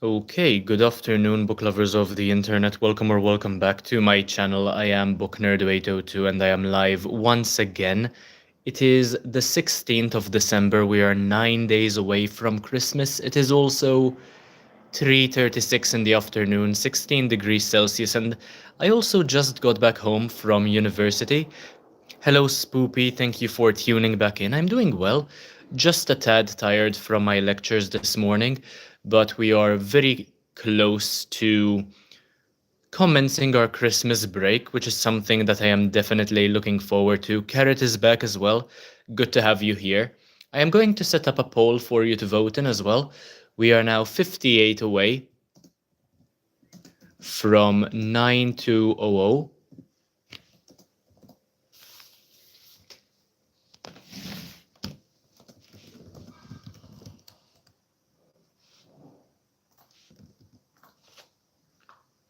Okay, good afternoon, book lovers of the internet. Welcome back to my channel. I am Book Nerd 802 and I am live once again. It is the 16th of December. We are 9 days away from Christmas. It is also 3:36 in the afternoon, 16 degrees Celsius, and I also just got back home from university. Hello, Spoopy. Thank you for tuning back in. I'm doing well. Just a tad tired from my lectures this morning, but we are very close to commencing our Christmas break, which is something that I am definitely looking forward to. Carrot is back as well. Good to have you here. I am going to set up a poll for you to vote in as well. We are now 58 away from 9200.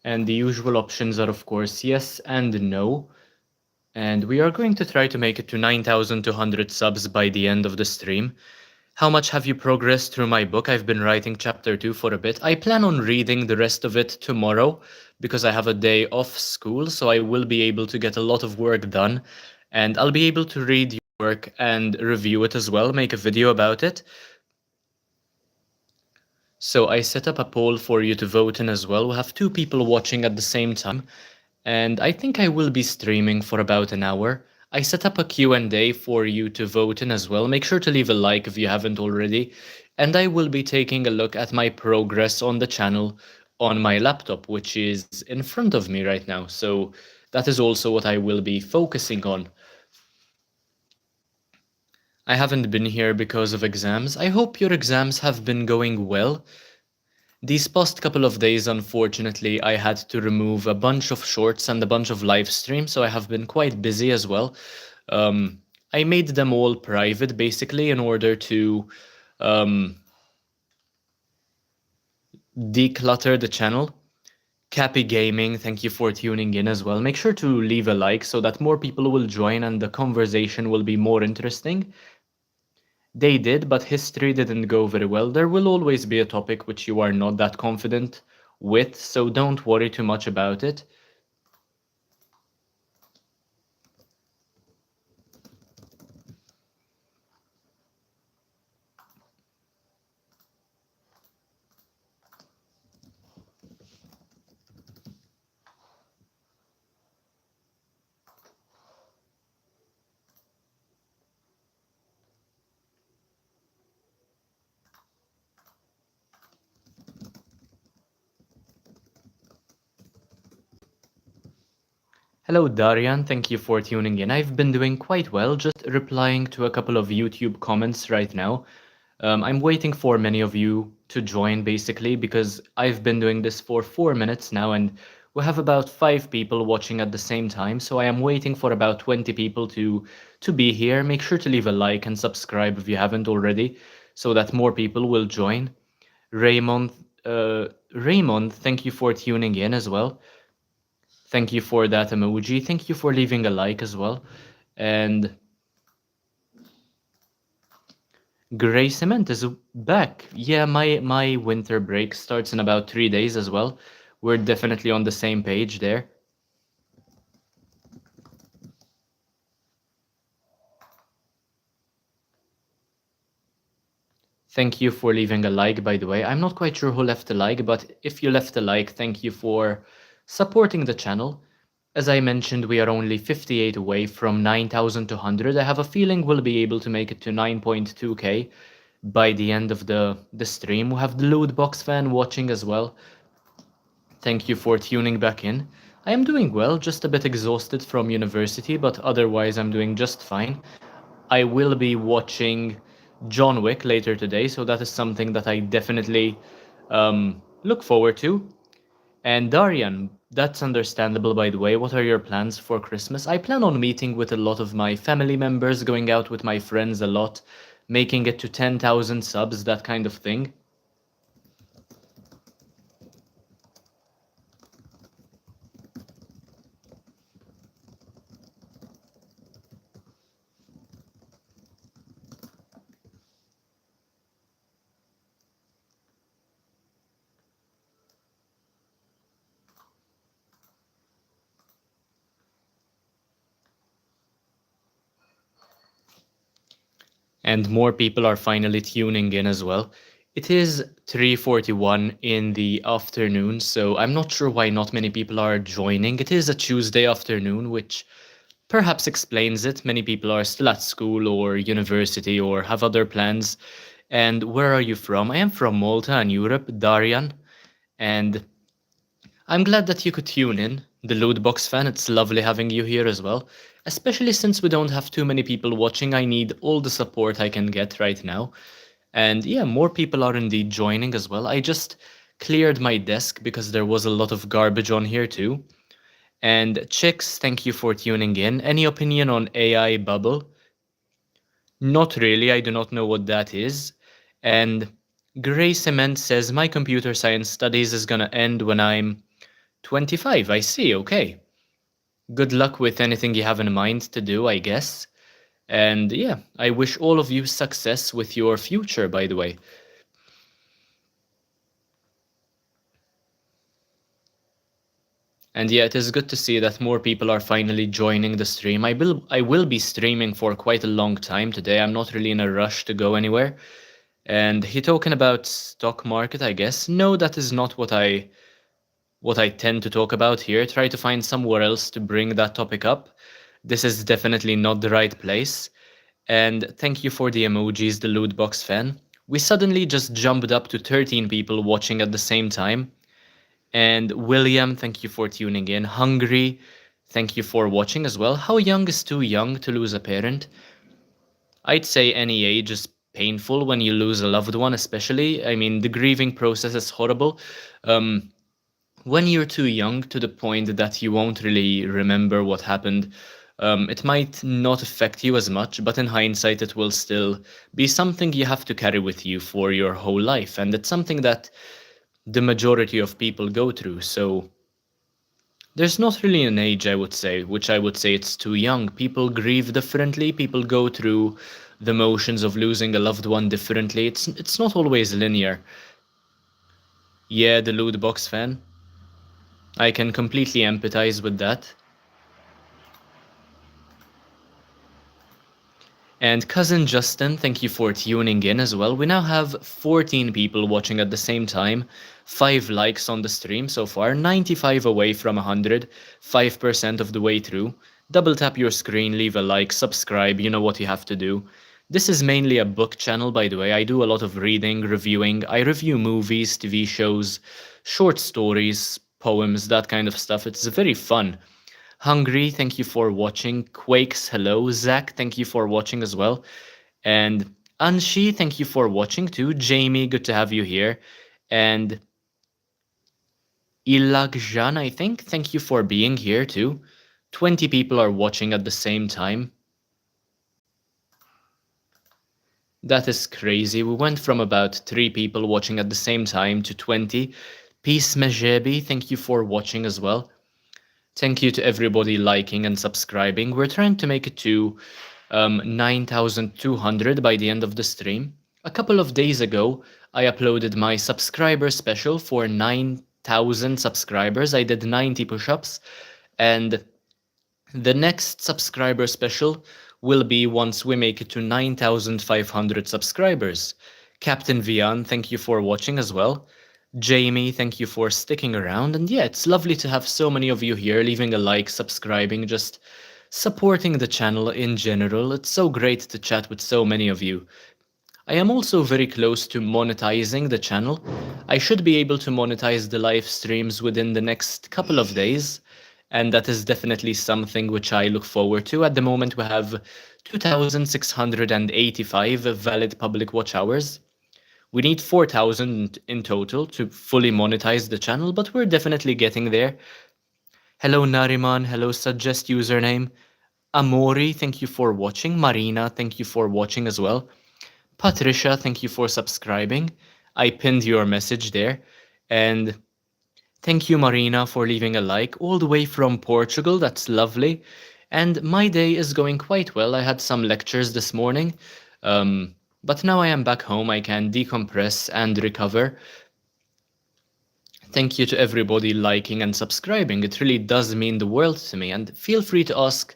And the usual options are, of course, yes and no. And we are going to try to make it to 9,200 subs by the end of the stream. How much have you progressed through my book? I've been writing chapter 2 for a bit. I plan on reading the rest of it tomorrow because I have a day off school, so I will be able to get a lot of work done. And I'll be able to read your work and review it as well, make a video about it. So I set up a poll for you to vote in as well. We'll have two people watching at the same time, and I think I will be streaming for about an hour. I set up a Q&A for you to vote in as well. Make sure to leave a like if you haven't already. And I will be taking a look at my progress on the channel on my laptop, which is in front of me right now. So that is also what I will be focusing on. I haven't been here because of exams. I hope your exams have been going well. These past couple of days, unfortunately, I had to remove a bunch of shorts and a bunch of live streams, so I have been quite busy as well. I made them all private, basically, in order to um, declutter the channel. Cappy Gaming, thank you for tuning in as well. Make sure to leave a like so that more people will join and the conversation will be more interesting. They did, but history didn't go very well. There will always be a topic which you are not that confident with, so don't worry too much about it. Hello, Darian. Thank you for tuning in. I've been doing quite well, just replying to a couple of YouTube comments right now. I'm waiting for many of you to join, basically, because I've been doing this for 4 minutes now, and we have about 5 people watching at the same time. So I am waiting for about 20 people to be here. Make sure to leave a like and subscribe if you haven't already, so that more people will join. Raymond, Raymond, thank you for tuning in as well. Thank you for that emoji. Thank you for leaving a like as well. And Gray Cement is back. Yeah, my winter break starts in about 3 days as well. We're definitely on the same page there. Thank you for leaving a like, by the way. I'm not quite sure who left a like, but if you left a like, thank you for supporting the channel. As I mentioned, we are only 58 away from 9,200. I have a feeling we'll be able to make it to 9.2k by the end of the stream. We have the loot box fan watching as well. Thank you for tuning back in. I am doing well, just a bit exhausted from university, but otherwise I'm doing just fine. I will be watching John Wick later today, so that is something that I definitely look forward to. And Darian, that's understandable, by the way. What are your plans for Christmas? I plan on meeting with a lot of my family members, going out with my friends a lot, making it to 10,000 subs, that kind of thing. And more people are finally tuning in as well. It is 3:41 in the afternoon, so I'm not sure why not many people are joining. It is a Tuesday afternoon, which perhaps explains it. Many people are still at school or university or have other plans. And where are you from? I am from Malta in Europe, Darian, and I'm glad that you could tune in. The Lootbox fan, it's lovely having you here as well. Especially since we don't have too many people watching, I need all the support I can get right now. And yeah, more people are indeed joining as well. I just cleared my desk because there was a lot of garbage on here too. And Chicks, thank you for tuning in. Any opinion on AI bubble? Not really, I do not know what that is. And Gray Cement says my computer science studies is gonna end when I'm 25. I see, okay. Good luck with anything you have in mind to do, I guess. And yeah, I wish all of you success with your future, by the way. And yeah, it is good to see that more people are finally joining the stream. I will be streaming for quite a long time today. I'm not really in a rush to go anywhere. And he talking about stock market, I guess. No, that is not what I tend to talk about here. Try to find somewhere else to bring that topic up. This is definitely not the right place. And thank you for the emojis, the loot box fan. We suddenly just jumped up to 13 people watching at the same time. And William, thank you for tuning in. Hungry, thank you for watching as well. How young is too young to lose a parent? I'd say any age is painful when you lose a loved one, especially. I mean, the grieving process is horrible. Um, when you're too young to the point that you won't really remember what happened, it might not affect you as much, but in hindsight, it will still be something you have to carry with you for your whole life. And it's something that the majority of people go through. So there's not really an age, I would say, which I would say it's too young. People grieve differently. People go through the motions of losing a loved one differently. It's not always linear. Yeah, the loot box fan. I can completely empathize with that. And cousin Justin, thank you for tuning in as well. We now have 14 people watching at the same time, 5 likes on the stream so far, 95 away from 100, 5% of the way through. Double tap your screen, leave a like, subscribe, you know what you have to do. This is mainly a book channel, by the way. I do a lot of reading, reviewing. I review movies, TV shows, short stories, poems, that kind of stuff. It's very fun. Hungry, thank you for watching. Quakes, hello. Zach, thank you for watching as well. And Anshi, thank you for watching too. Jamie, good to have you here. And Ilagjan, I think, thank you for being here too. 20 people are watching at the same time. That is crazy. We went from about 3 people watching at the same time to 20. Peace Mejebi, thank you for watching as well. Thank you to everybody liking and subscribing. We're trying to make it to 9,200 by the end of the stream. A couple of days ago, I uploaded my subscriber special for 9,000 subscribers. I did 90 push-ups, and the next subscriber special will be once we make it to 9,500 subscribers. Captain Vian, thank you for watching as well. Jamie, thank you for sticking around. And yeah, it's lovely to have so many of you here, leaving a like, subscribing, just supporting the channel in general. It's so great to chat with so many of you. I am also very close to monetizing the channel. I should be able to monetize the live streams within the next couple of days, and that is definitely something which I look forward to. At the moment, we have 2,685 valid public watch hours. We need 4,000 in total to fully monetize the channel, but we're definitely getting there. Hello Nariman, hello suggest username. Amori, thank you for watching. Marina, thank you for watching as well. Patricia, thank you for subscribing. I pinned your message there. And thank you, Marina, for leaving a like all the way from Portugal. That's lovely. And my day is going quite well. I had some lectures this morning. But now I am back home. I can decompress and recover. Thank you to everybody liking and subscribing. It really does mean the world to me. And feel free to ask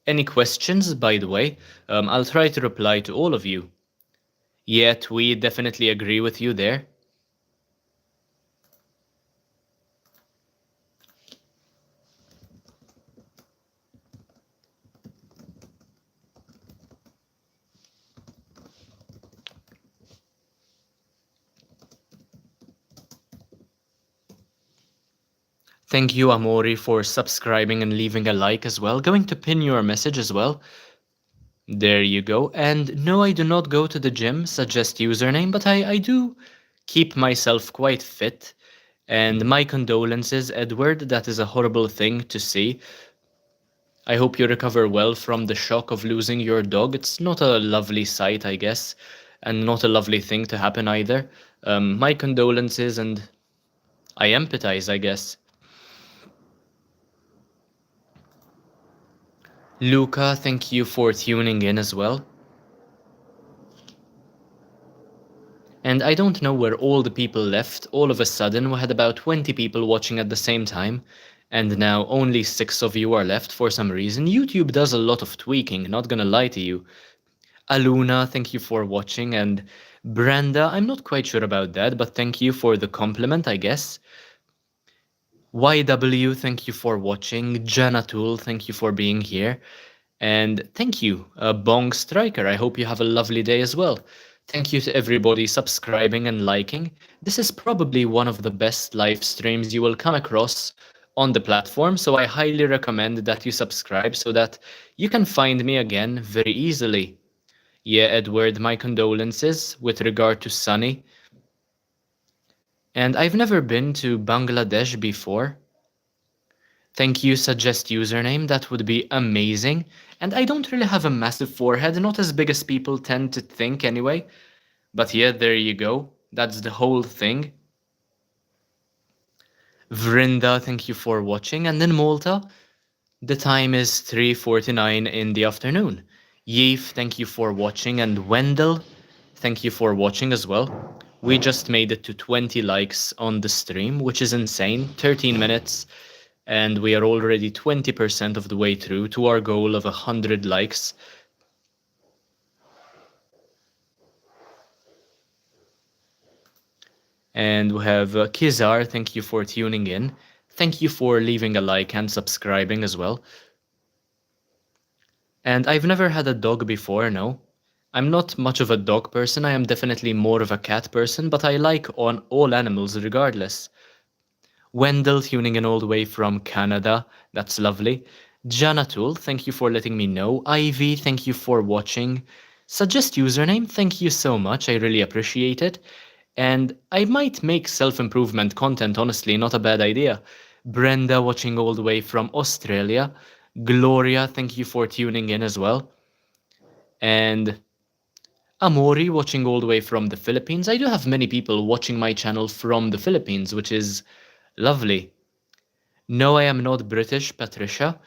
Any questions, by the way? I'll try to reply to all of you. Yet, we definitely agree with you there. Thank you, Amori, for subscribing and leaving a like as well. Going to pin your message as well. There you go. And no, I do not go to the gym, suggest username, but I do keep myself quite fit. And my condolences, Edward. That is a horrible thing to see. I hope you recover well from the shock of losing your dog. It's not a lovely sight, I guess, and not a lovely thing to happen either. My condolences, and I empathize, I guess. Luca, thank you for tuning in as well. And I don't know where all the people left. All of a sudden, we had about 20 people watching at the same time, and now only 6 of you are left for some reason. YouTube does a lot of tweaking, not gonna lie to you. Aluna, thank you for watching, and Brenda, I'm not quite sure about that, but thank you for the compliment, I guess. YW, thank you for watching. Janatul, thank you for being here. And thank you, Bong Striker. I hope you have a lovely day as well. Thank you to everybody subscribing and liking. This is probably one of the best live streams you will come across on the platform, so I highly recommend that you subscribe so that you can find me again very easily. Yeah, Edward, my condolences with regard to Sunny. And I've never been to Bangladesh before. Thank you, suggest username, that would be amazing. And I don't really have a massive forehead, not as big as people tend to think anyway. But yeah, there you go. That's the whole thing. Vrinda, thank you for watching. And then Malta, the time is 3:49 in the afternoon. Yeef, thank you for watching. And Wendell, thank you for watching as well. We just made it to 20 likes on the stream, which is insane. 13 minutes. And we are already 20% of the way through to our goal of 100 likes. And we have Kizar, thank you for tuning in. Thank you for leaving a like and subscribing as well. And I've never had a dog before, no. I'm not much of a dog person, I am definitely more of a cat person, but I like on all animals regardless. Wendell tuning in all the way from Canada, that's lovely. Janatul, thank you for letting me know. Ivy, thank you for watching. Suggest username, thank you so much, I really appreciate it. And I might make self-improvement content, honestly, not a bad idea. Brenda watching all the way from Australia. Gloria, thank you for tuning in as well. And Amori watching all the way from the Philippines. I do have many people watching my channel from the Philippines, which is lovely. No, I am not British, Patricia.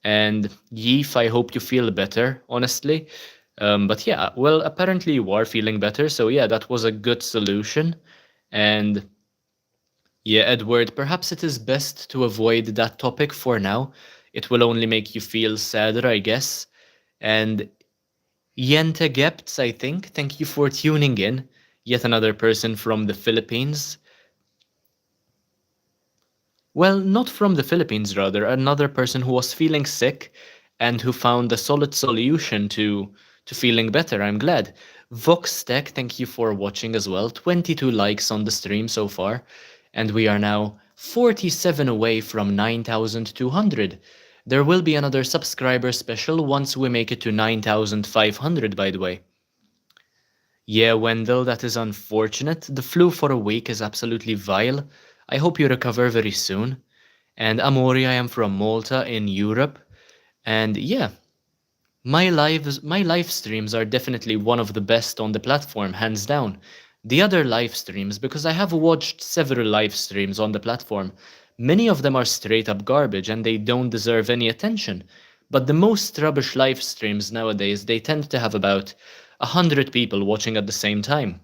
And Yeef, I hope you feel better, honestly. But yeah, well, apparently you are feeling better, so yeah, that was a good solution. And yeah, Edward, perhaps it is best to avoid that topic for now. It will only make you feel sadder, I guess. And Yente Gepts, I think, thank you for tuning in. Yet another person from the Philippines. Well, not from the Philippines, rather, another person who was feeling sick and who found a solid solution to feeling better. I'm glad. Voxtech, thank you for watching as well. 22 likes on the stream so far, and we are now 47 away from 9,200. There will be another subscriber special once we make it to 9,500, by the way. Yeah, Wendell, that is unfortunate. The flu for a week is absolutely vile. I hope you recover very soon. And Amori, I am from Malta in Europe. And yeah, my live streams are definitely one of the best on the platform, hands down. The other live streams, because I have watched several live streams on the platform, many of them are straight up garbage and they don't deserve any attention. But the most rubbish live streams nowadays, they tend to have about 100 people watching at the same time.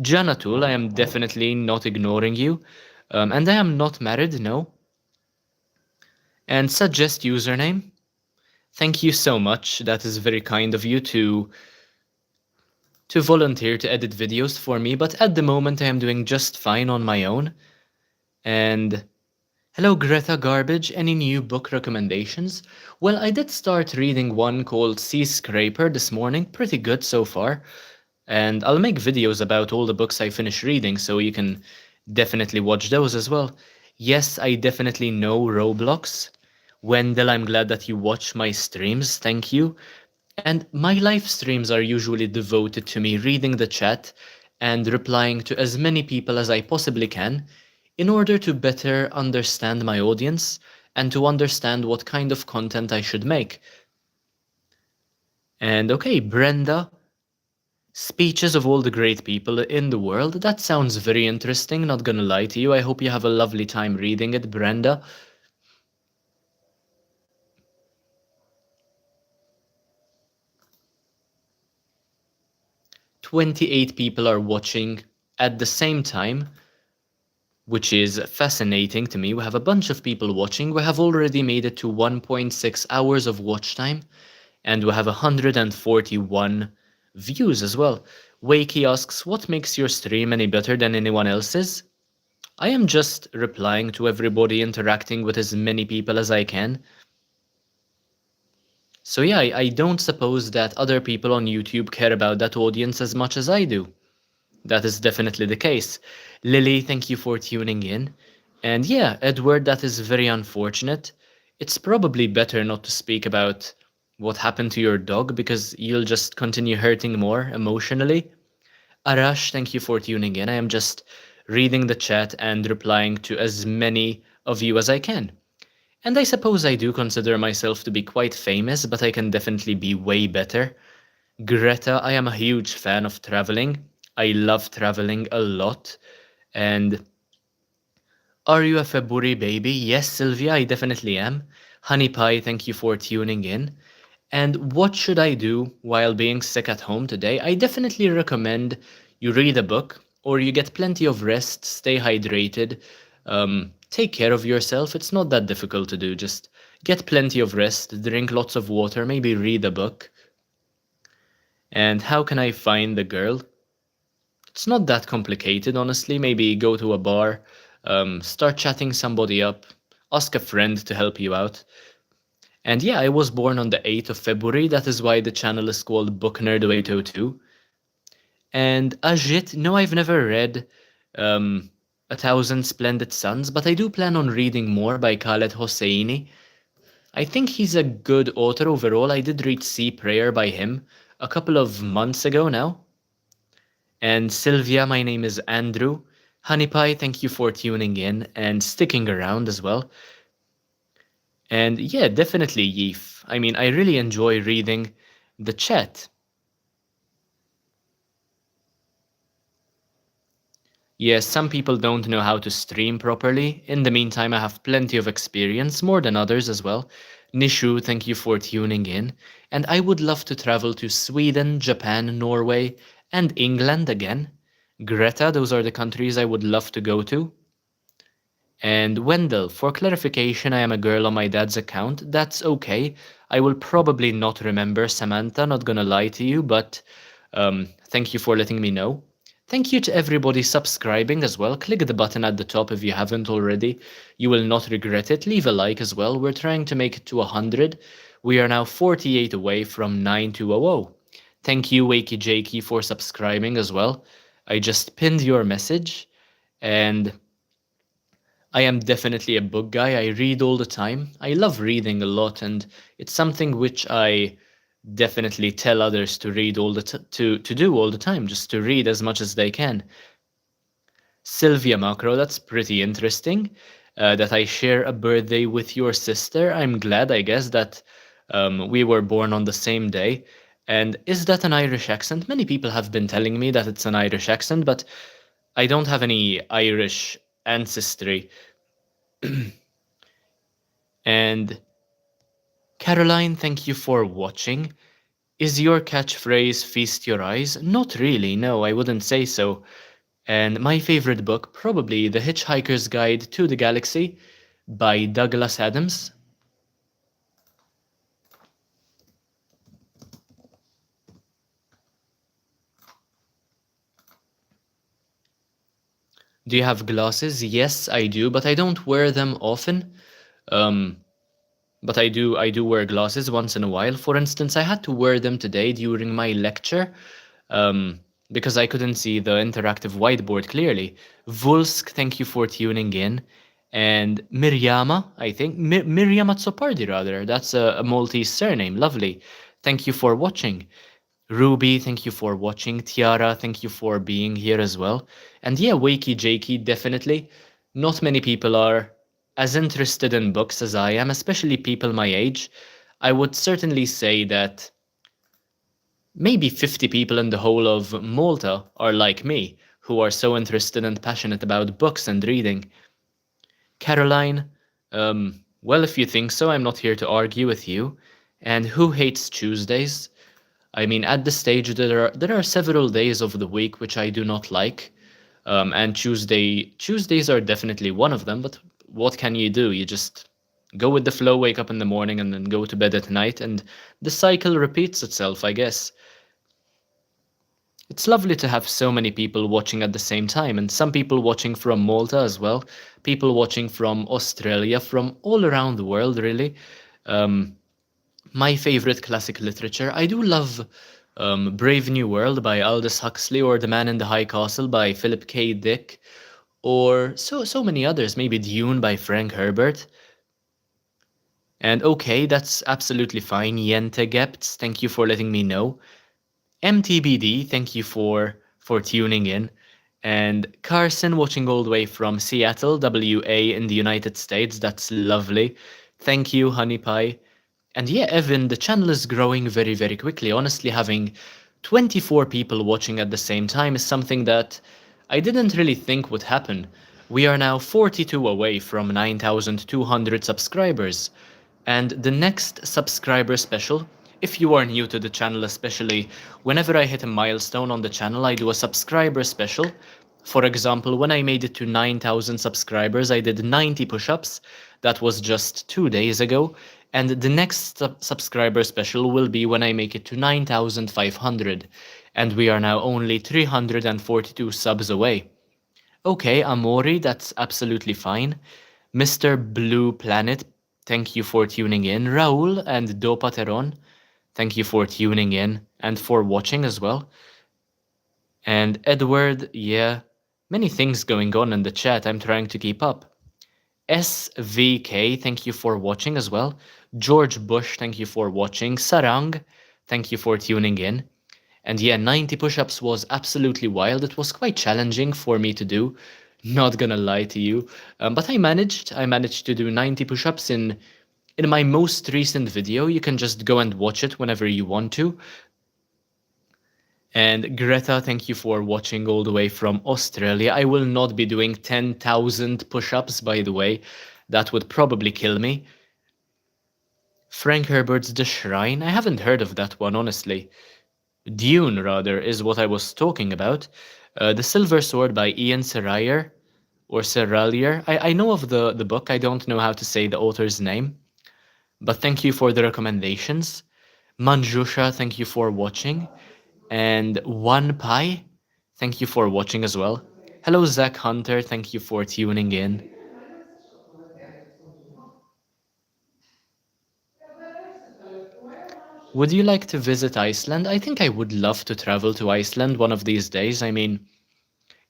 Janatul, I am definitely not ignoring you. And I am not married, no. And suggest username. Thank you so much. That is very kind of you to volunteer to edit videos for me, but at the moment I am doing just fine on my own. And hello, Greta Garbage. Any new book recommendations? Well, I did start reading one called Sea Scraper this morning. Pretty good so far. And I'll make videos about all the books I finish reading, so you can definitely watch those as well. Yes, I definitely know Roblox. Wendell, I'm glad that you watch my streams. Thank you. And my live streams are usually devoted to me reading the chat and replying to as many people as I possibly can in order to better understand my audience and to understand what kind of content I should make. And okay, Brenda, speeches of all the great people in the world. That sounds very interesting, not gonna lie to you. I hope you have a lovely time reading it, Brenda. 28 people are watching at the same time, which is fascinating to me. We have a bunch of people watching. We have already made it to 1.6 hours of watch time, and we have 141 views as well. Wakey asks, what makes your stream any better than anyone else's? I am just replying to everybody, interacting with as many people as I can. So yeah, I don't suppose that other people on YouTube care about that audience as much as I do. That is definitely the case. Lily, thank you for tuning in. And yeah, Edward, that is very unfortunate. It's probably better not to speak about what happened to your dog because you'll just continue hurting more emotionally. Arash, thank you for tuning in. I am just reading the chat and replying to as many of you as I can. And I suppose I do consider myself to be quite famous, but I can definitely be way better. Greta, I am a huge fan of traveling. I love traveling a lot. And are you a February baby? Yes, Sylvia, I definitely am. Honey Pie, thank you for tuning in. And what should I do while being sick at home today? I definitely recommend you read a book or you get plenty of rest, stay hydrated, take care of yourself. It's not that difficult to do. Just get plenty of rest, drink lots of water, maybe read a book. And how can I find the girl? It's not that complicated, honestly. Maybe go to a bar, start chatting somebody up, ask a friend to help you out. And yeah, I was born on the 8th of February. That is why the channel is called Book Nerd 802. And Ajit, no, I've never read um, A Thousand Splendid Suns, but I do plan on reading more by Khaled Hosseini. I think he's a good author overall. I did read Sea Prayer by him a couple of months ago now. And Sylvia, my name is Andrew. Honey Pie, thank you for tuning in and sticking around as well. And yeah, definitely Yeef. I mean, I really enjoy reading the chat. Yes, some people don't know how to stream properly. In the meantime, I have plenty of experience, more than others as well. Nishu, thank you for tuning in. And I would love to travel to Sweden, Japan, Norway, and England again. Greta, those are the countries I would love to go to. And Wendell, for clarification, I am a girl on my dad's account. That's okay. I will probably not remember Samantha, not gonna lie to you, but thank you for letting me know. Thank you to everybody subscribing as well. Click the button at the top if you haven't already. You will not regret it. Leave a like as well. We're trying to make it to 100. We are now 48 away from 9200. Thank you, Wakey Jakey, for subscribing as well. I just pinned your message and I am definitely a book guy. I read all the time. I love reading a lot, and it's something which I definitely tell others to read all the to do all the time, just to read as much as they can. Sylvia Macro, that's pretty interesting. That I share a birthday with your sister. I'm glad, I guess, that we were born on the same day. And is that an Irish accent? Many people have been telling me that it's an Irish accent, but I don't have any Irish ancestry. And Caroline, thank you for watching. Is your catchphrase feast your eyes? Not really, no, I wouldn't say so. And my favorite book, probably The Hitchhiker's Guide to the Galaxy by Douglas Adams. Do you have glasses? Yes, I do, but I don't wear them often. Um, but I do wear glasses once in a while. For instance, I had to wear them today during my lecture, um, because I couldn't see the interactive whiteboard clearly. Vulsk, thank you for tuning in. And Miryama, I think, Miryama Tsopardi rather. That's a Maltese surname. Lovely. Thank you for watching. Ruby, thank you for watching. Tiara, thank you for being here as well. And yeah, Wakey Jakey, definitely. Not many people are as interested in books as I am, especially people my age. I would certainly say that maybe 50 people in the whole of Malta are like me, who are so interested and passionate about books and reading. Caroline, well, if you think so, I'm not here to argue with you. And who hates Tuesdays? I mean, at this stage, there are several days of the week which I do not like, and Tuesdays are definitely one of them. But what can you do? You just go with the flow, wake up in the morning, and then go to bed at night, and the cycle repeats itself, I guess. It's lovely to have so many people watching at the same time, and some people watching from Malta as well, people watching from Australia, from all around the world, really. Um, my favorite classic literature. I do love Brave New World by Aldous Huxley, or The Man in the High Castle by Philip K. Dick, or so many others. Maybe Dune by Frank Herbert. And okay, that's absolutely fine. Yente Gepts, thank you for letting me know. MTBD, thank you for tuning in. And Carson, watching all the way from Seattle, WA in the United States. That's lovely. Thank you, Honey Pie. And yeah, Evan, the channel is growing very, very quickly. Honestly, having 24 people watching at the same time is something that I didn't really think would happen. We are now 42 away from 9,200 subscribers. And the next subscriber special, if you are new to the channel especially, whenever I hit a milestone on the channel, I do a subscriber special. For example, when I made it to 9,000 subscribers, I did 90 push-ups. That was just 2 days ago. And the next subscriber special will be when I make it to 9,500. And we are now only 342 subs away. Okay, Amori, that's absolutely fine. Mr. Blue Planet, thank you for tuning in. Raul and Dopateron, thank you for tuning in and for watching as well. And Edward, yeah, many things going on in the chat. I'm trying to keep up. SVK, thank you for watching as well. George Bush, thank you for watching. Sarang, thank you for tuning in. And yeah, 90 push-ups was absolutely wild. It was quite challenging for me to do, not gonna lie to you. But I managed. I managed to do 90 push-ups in my most recent video. You can just go and watch it whenever you want to. And Greta, thank you for watching all the way from Australia. I will not be doing 10,000 push-ups, by the way. That would probably kill me. Frank Herbert's The Shrine. I haven't heard of that one, honestly. Dune, rather, is what I was talking about. The Silver Sword by Ian Serrayer, or Serralier. I know of the book. I don't know how to say the author's name. But thank you for the recommendations. Manjusha, thank you for watching. And One Pie, thank you for watching as well. Hello, Zach Hunter, thank you for tuning in. Would you like to visit Iceland? I think I would love to travel to Iceland one of these days. I mean,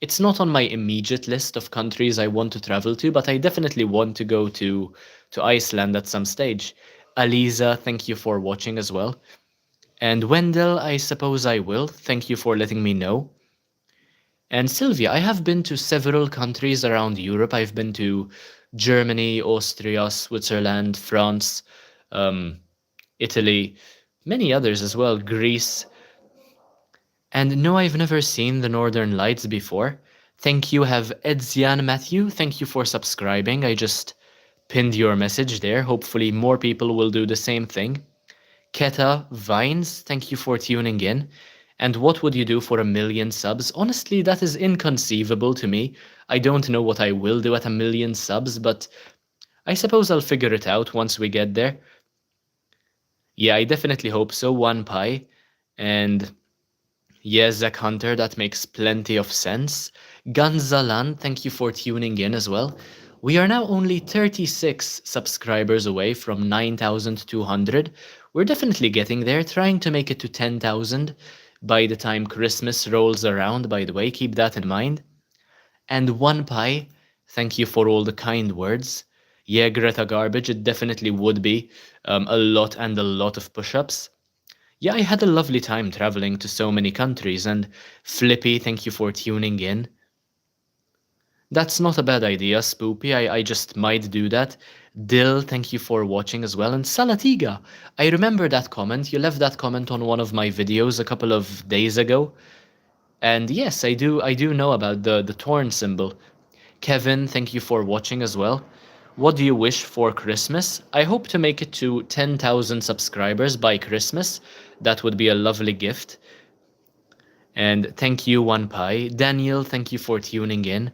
it's not on my immediate list of countries I want to travel to, but I definitely want to go to Iceland at some stage. Aliza, thank you for watching as well. And Wendell, I suppose I will. Thank you for letting me know. And Sylvia, I have been to several countries around Europe. I've been to Germany, Austria, Switzerland, France, um, Italy, many others as well, Greece. And no, I've never seen the Northern Lights before. Thank you, have Edzian Matthew. Thank you for subscribing. I just pinned your message there. Hopefully more people will do the same thing. Keta Vines, thank you for tuning in. And what would you do for 1,000,000 subs? Honestly, that is inconceivable to me. I don't know what I will do at 1,000,000 subs, but I suppose I'll figure it out once we get there. Yeah, I definitely hope so, One Pie. And Yes, Zach Hunter, that makes plenty of sense. Ganzalan, thank you for tuning in as well. We are now only 36 subscribers away from 9,200. We're definitely getting there, trying to make it to 10,000 by the time Christmas rolls around, by the way, keep that in mind. And One Pie, thank you for all the kind words. Yeah, Greta Garbage, it definitely would be a lot and a lot of push ups. Yeah, I had a lovely time traveling to so many countries, and Flippy, thank you for tuning in. That's not a bad idea, Spoopy. I just might do that. Dill, thank you for watching as well. And Salatiga, I remember that comment. You left that comment on one of my videos a couple of days ago. And yes, I do know about the torn symbol. Kevin, thank you for watching as well. What do you wish for Christmas? I hope to make it to 10,000 subscribers by Christmas. That would be a lovely gift. And thank you, One Pi. Daniel, thank you for tuning in.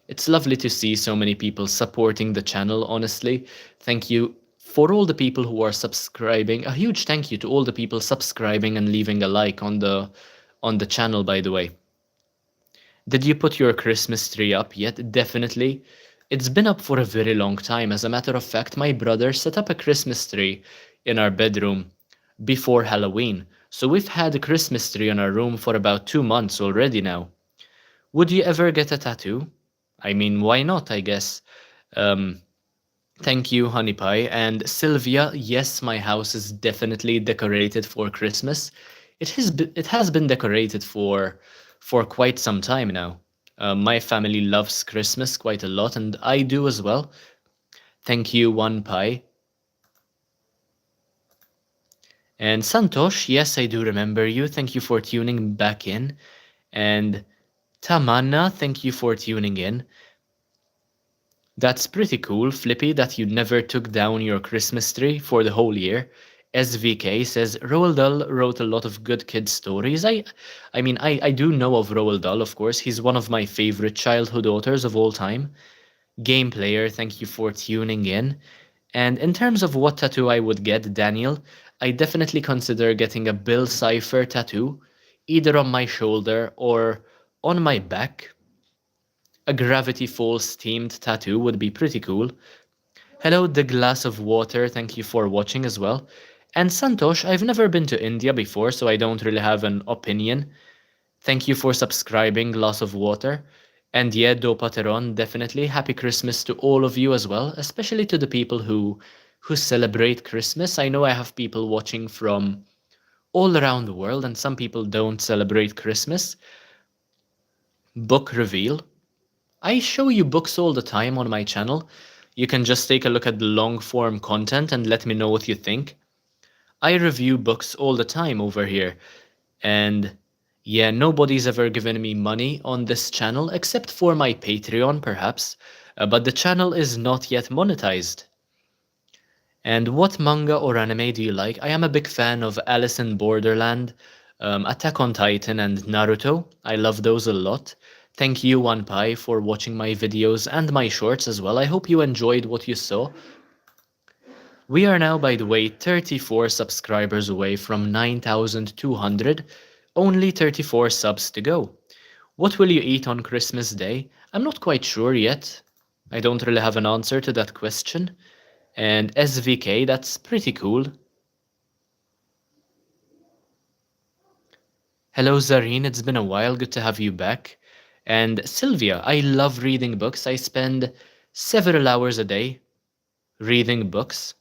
It's lovely to see so many people supporting the channel, honestly. Thank you for all the people who are subscribing. A huge thank you to all the people subscribing and leaving a like on the channel, by the way. Did you put your Christmas tree up yet? Definitely. It's been up for a very long time. As a matter of fact, my brother set up a Christmas tree in our bedroom before Halloween. So we've had a Christmas tree in our room for about 2 months already now. Would you ever get a tattoo? I mean, why not, I guess. Um, Thank you, Honey Pie. And Sylvia, yes, my house is definitely decorated for Christmas. It has been decorated for quite some time now. My family loves Christmas quite a lot, and I do as well. Thank you, One Pie. And Santosh, yes, I do remember you. Thank you for tuning back in. And Tamanna, thank you for tuning in. That's pretty cool, Flippy, that you never took down your Christmas tree for the whole year. SVK says Roald Dahl wrote a lot of good kid stories. I mean, I do know of Roald Dahl, of course. He's one of my favorite childhood authors of all time. Game Player, thank you for tuning in. And in terms of what tattoo I would get, Daniel, I definitely consider getting a Bill Cipher tattoo, either on my shoulder or on my back. A Gravity Falls themed tattoo would be pretty cool. Hello, The Glass of Water, thank you for watching as well. And Santosh, I've never been to India before, so I don't really have an opinion. Thank you for subscribing, Glass of Water. And yeah, Dopateron, definitely. Happy Christmas to all of you as well, especially to the people who celebrate Christmas. I know I have people watching from all around the world, and some people don't celebrate Christmas. Book reveal. I show you books all the time on my channel. You can just take a look at the long form content and let me know what you think. I review books all the time over here. And yeah, nobody's ever given me money on this channel except for my Patreon, perhaps. But the channel is not yet monetized. And what manga or anime do you like? I am a big fan of Alice in Borderland, Attack on Titan, and Naruto. I love those a lot. Thank you, One Pi, for watching my videos and my shorts as well. I hope you enjoyed what you saw. We are now, by the way, 34 subscribers away from 9,200. Only 34 subs to go. What will you eat on Christmas Day? I'm not quite sure yet. I don't really have an answer to that question. And SVK, that's pretty cool. Hello, Zareen, it's been a while. Good to have you back. And Sylvia, I love reading books. I spend several hours a day reading books.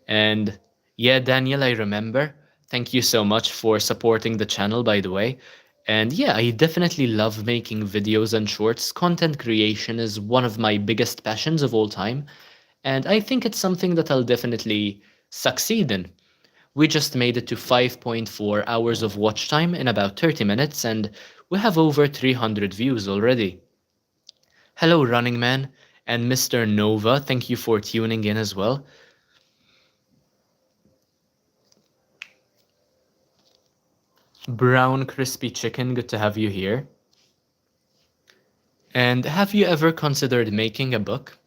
And yeah, Daniel, I remember. Thank you so much for supporting the channel, by the way. And yeah, I definitely love making videos and shorts. Content creation is one of my biggest passions of all time. And I think it's something that I'll definitely succeed in. We just made it to 5.4 hours of watch time in about 30 minutes, and we have over 300 views already. Hello, Running Man, and Mr. Nova, thank you for tuning in as well. Brown Crispy Chicken, good to have you here. And have you ever considered making a book?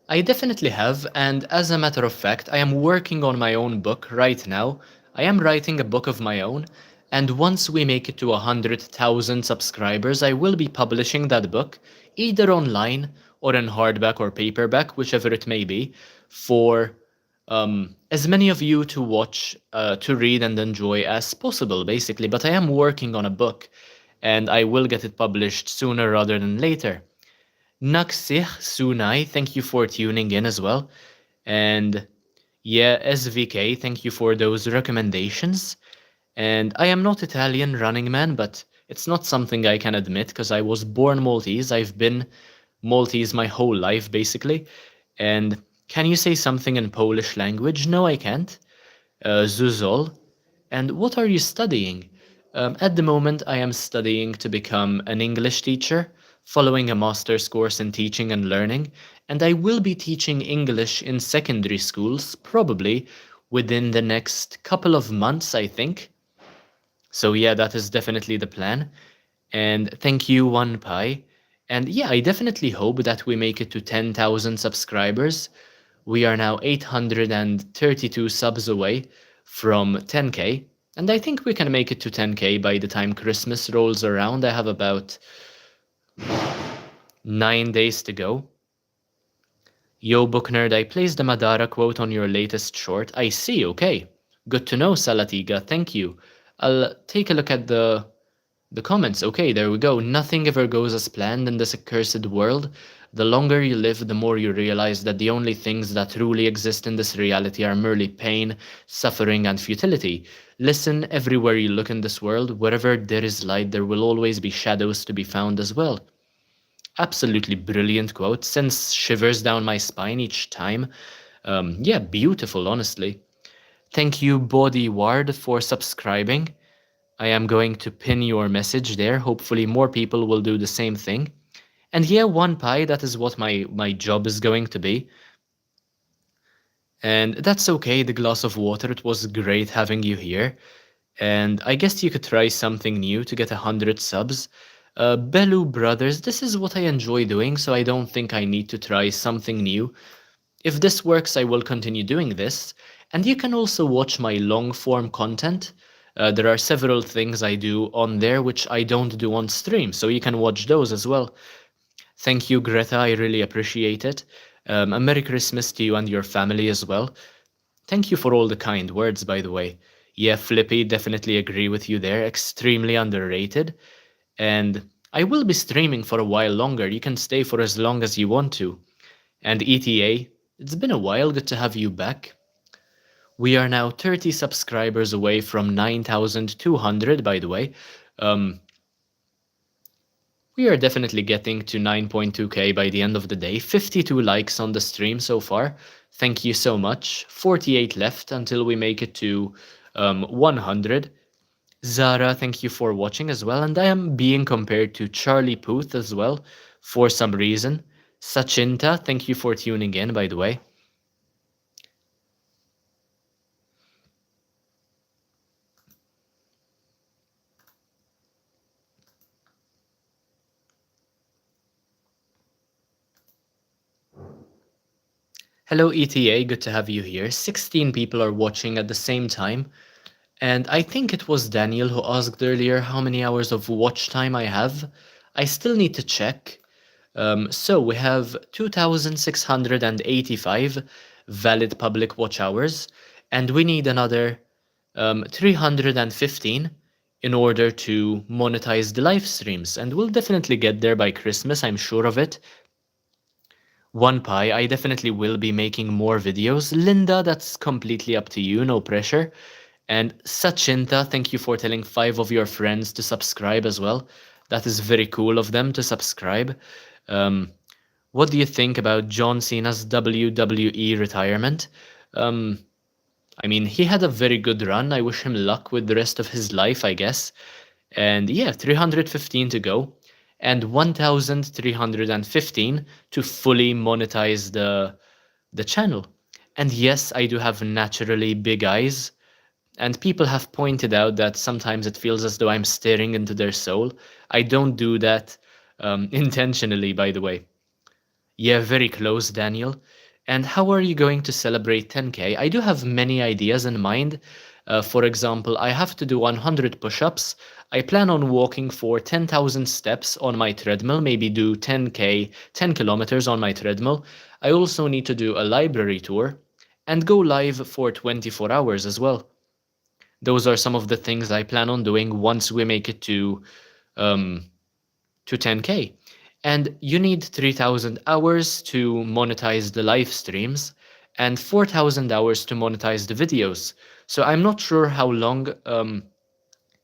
I definitely have, and as a matter of fact, I am working on my own book right now. I am writing a book of my own, and once we make it to 100,000 subscribers, I will be publishing that book, either online or in hardback or paperback, whichever it may be, for as many of you to watch, to read and enjoy as possible, basically. But I am working on a book, and I will get it published sooner rather than later. Naksih Sunai, thank you for tuning in as well. And yeah, SVK, thank you for those recommendations. And I am not Italian, Running Man, but it's not something I can admit because I was born Maltese. I've been Maltese my whole life, basically. And can you say something in Polish language? No, I can't. Zuzol. And what are you studying? At the moment, I am studying to become an English teacher, following a master's course in teaching and learning, and I will be teaching English in secondary schools, probably within the next couple of months, I think. So, yeah, that is definitely the plan. And thank you, One Pi. And yeah, I definitely hope that we make it to 10,000 subscribers. We are now 832 subs away from 10k, and I think we can make it to 10k by the time Christmas rolls around. I have about 9 days to go. Yo, book nerd, I placed the Madara quote on your latest short. I see, okay. Good to know, Salatiga, thank you. I'll take a look at the comments. Okay, there we go. Nothing ever goes as planned in this accursed world. The longer you live, the more you realize that the only things that truly exist in this reality are merely pain, suffering, and futility. Listen, everywhere you look in this world, wherever there is light, there will always be shadows to be found as well. Absolutely brilliant quote. Sends shivers down my spine each time. Yeah, beautiful, honestly. Thank you, Body Ward, for subscribing. I am going to pin your message there. Hopefully more people will do the same thing. And yeah, One Pi, that is what my job is going to be. And that's okay, the glass of water. It was great having you here. And I guess you could try something new to get 100 subs. Belu Brothers, this is what I enjoy doing, so I don't think I need to try something new. If this works, I will continue doing this. And you can also watch my long form content. There are several things I do on there which I don't do on stream, so you can watch those as well. Thank you, Greta. I really appreciate it. A Merry Christmas to you and your family as well. Thank you for all the kind words, by the way. Yeah, Flippy, definitely agree with you there. Extremely underrated. And I will be streaming for a while longer. You can stay for as long as you want to. And ETA, it's been a while. Good to have you back. We are now 30 subscribers away from 9,200, by the way. Um, we are definitely getting to 9.2k by the end of the day. 52 likes on the stream so far. Thank you so much. 48 left until we make it to 100. Zara, thank you for watching as well. And I am being compared to Charlie Puth as well for some reason. Sachinta, thank you for tuning in, by the way. Hello, ETA, good to have you here. 16 people are watching at the same time. And I think it was Daniel who asked earlier how many hours of watch time I have. I still need to check. So we have 2,685 valid public watch hours, and we need another 315 in order to monetize the live streams. And we'll definitely get there by Christmas, I'm sure of it. One Pi, I definitely will be making more videos. Linda, that's completely up to you, no pressure. And Sachinta, thank you for telling 5 of your friends to subscribe as well. That is very cool of them to subscribe. What do you think about John Cena's WWE retirement? I mean, he had a very good run. I wish him luck with the rest of his life, I guess. And yeah, 315 to go. And 1,315 to fully monetize the channel. And yes, I do have naturally big eyes. And people have pointed out that sometimes it feels as though I'm staring into their soul. I don't do that intentionally, by the way. Yeah, very close, Daniel. And how are you going to celebrate 10K? I do have many ideas in mind. For example, I have to do 100 push-ups. I plan on walking for 10,000 steps on my treadmill, maybe do 10K, 10 kilometers on my treadmill. I also need to do a library tour and go live for 24 hours as well. Those are some of the things I plan on doing once we make it um, to 10K. And you need 3,000 hours to monetize the live streams and 4,000 hours to monetize the videos. So I'm not sure how long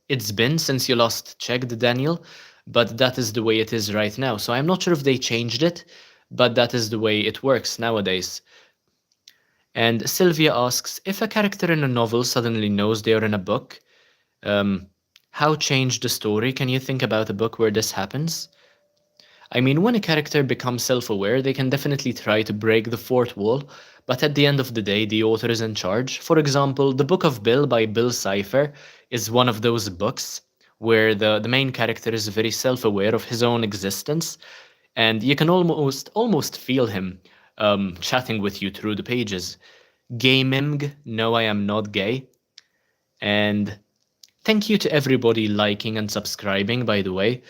it's been since you last checked, Daniel, but that is the way it is right now. So I'm not sure if they changed it, but that is the way it works nowadays. And Sylvia asks, if a character in a novel suddenly knows they are in a book, um, how change the story? Can you think about a book where this happens? I mean, when a character becomes self aware, they can definitely try to break the fourth wall, but at the end of the day, the author is in charge. For example, The Book of Bill by Bill Cipher is one of those books where the main character is very self aware of his own existence, and you can almost feel him chatting with you through the pages. Gaming, no, I am not gay. And thank you to everybody liking and subscribing, by the way.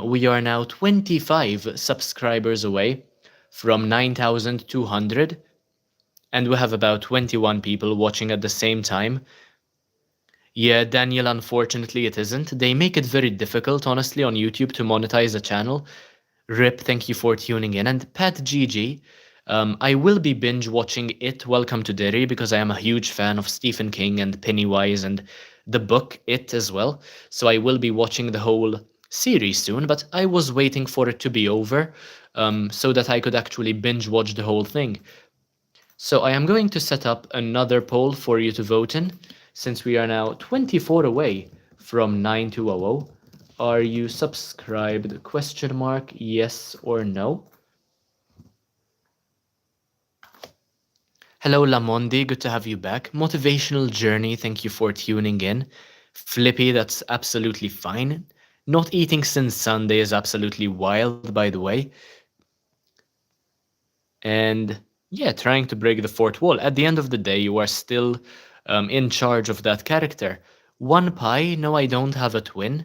We are now 25 subscribers away from 9,200, and we have about 21 people watching at the same time. Yeah, Daniel, unfortunately, it isn't. They make it very difficult, honestly, on YouTube to monetize a channel. Rip, thank you for tuning in. And Pat GG, I will be binge watching It, Welcome to Derry, because I am a huge fan of Stephen King and Pennywise and the book It as well. So I will be watching the whole series soon, but I was waiting for it to be over so that I could actually binge watch the whole thing. So I am going to set up another poll for you to vote in, since we are now 24 away from 9200. Are you subscribed? Question mark, yes or no? Hello, Lamondi. Good to have you back. Motivational Journey. Thank you for tuning in. Flippy, that's absolutely fine. Not eating since Sunday is absolutely wild, by the way. And yeah, trying to break the fourth wall. At the end of the day, you are still in charge of that character. One Pie. No, I don't have a twin.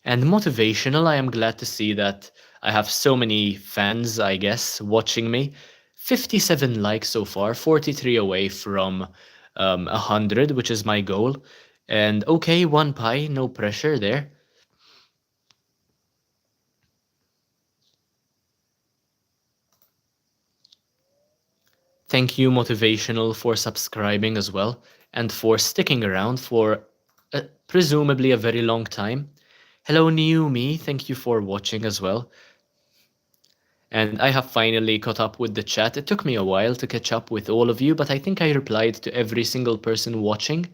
And motivational, I am glad to see that I have so many fans, I guess, watching me. 57 likes so far, 43 away from 100, which is my goal. And okay, one pie, no pressure there. Thank you, Motivational, for subscribing as well and for sticking around for presumably a very long time. Hello, new me. Thank you for watching as well. And I have finally caught up with the chat. It took me a while to catch up with all of you, but I think I replied to every single person watching.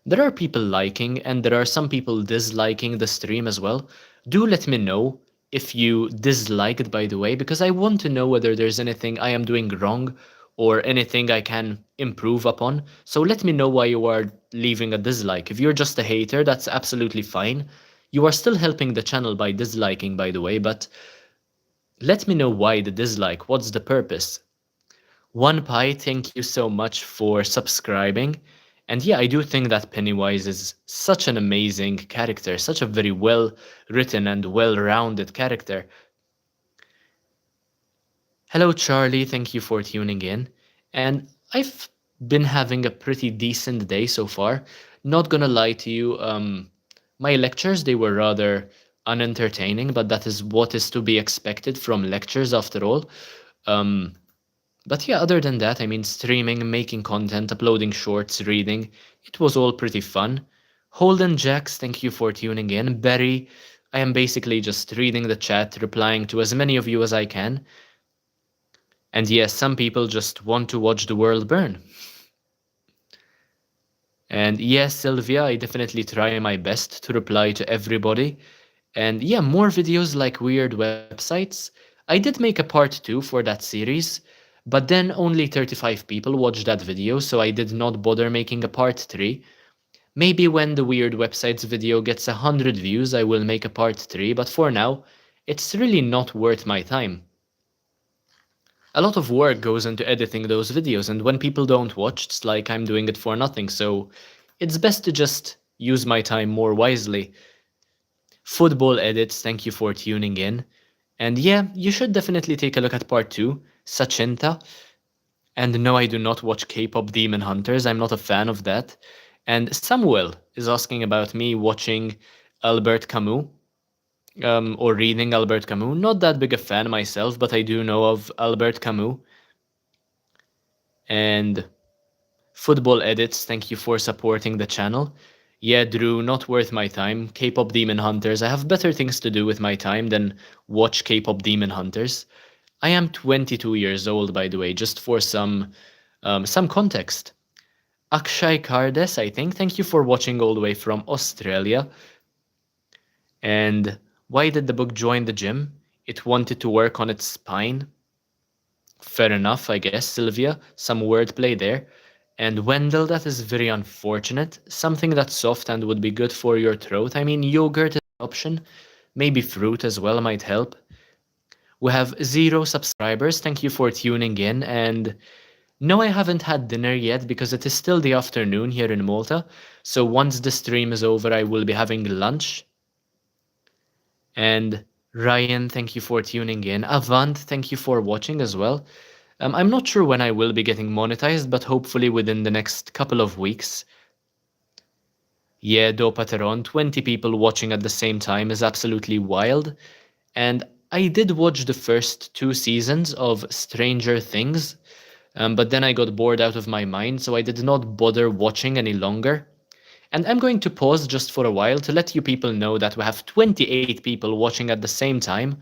There are people liking and there are some people disliking the stream as well. Do let me know if you disliked, by the way, because I want to know whether there's anything I am doing wrong or anything I can improve upon. So let me know why you are leaving a dislike. If you're just a hater, that's absolutely fine. You are still helping the channel by disliking, by the way, but let me know why the dislike. What's the purpose? One Pie, thank you so much for subscribing. And yeah, I do think that Pennywise is such an amazing character, such a very well written and well rounded character. Hello, Charlie. Thank you for tuning in. And I've been having a pretty decent day so far. Not gonna lie to you, my lectures, they were rather unentertaining, but that is what is to be expected from lectures after all. But yeah, other than that, I mean, streaming, making content, uploading shorts, reading, it was all pretty fun. Holden Jacks, thank you for tuning in. Barry, I am basically just reading the chat, replying to as many of you as I can. And yes, some people just want to watch the world burn. And yes, Sylvia, I definitely try my best to reply to everybody. And yeah, more videos like weird websites. I did make a part 2 for that series, but then only 35 people watched that video, so I did not bother making a part 3. Maybe when the weird websites video gets 100 views, I will make a part 3, but for now, it's really not worth my time. A lot of work goes into editing those videos, and when people don't watch, it's like I'm doing it for nothing. So it's best to just use my time more wisely. Football edits, thank you for tuning in. And yeah, you should definitely take a look at part 2, Sachinta. And no, I do not watch K-pop Demon Hunters. I'm not a fan of that. And Samuel is asking about me watching Albert Camus, or reading Albert Camus. Not that big a fan myself, but I do know of Albert Camus. And Football Edits, thank you for supporting the channel. Yeah, Drew, not worth my time. K-pop Demon Hunters. I have better things to do with my time than watch K-pop Demon Hunters. I am 22 years old, by the way, just for some context. Akshay Kardes, I think. Thank you for watching all the way from Australia. And why did the book join the gym? It wanted to work on its spine. Fair enough, I guess, Sylvia. Some wordplay there. And Wendell, that is very unfortunate. Something that's soft and would be good for your throat. I mean, yogurt is an option. Maybe fruit as well might help. We have 0 subscribers. Thank you for tuning in. And no, I haven't had dinner yet because it is still the afternoon here in Malta. So once the stream is over, I will be having lunch. And Ryan, thank you for tuning in. Avant, thank you for watching as well. I'm not sure when I will be getting monetized, but hopefully within the next couple of weeks. Yeah, Dopateron, 20 people watching at the same time is absolutely wild. And I did watch the first 2 seasons of Stranger Things, but then I got bored out of my mind, so I did not bother watching any longer. And I'm going to pause just for a while to let you people know that we have 28 people watching at the same time.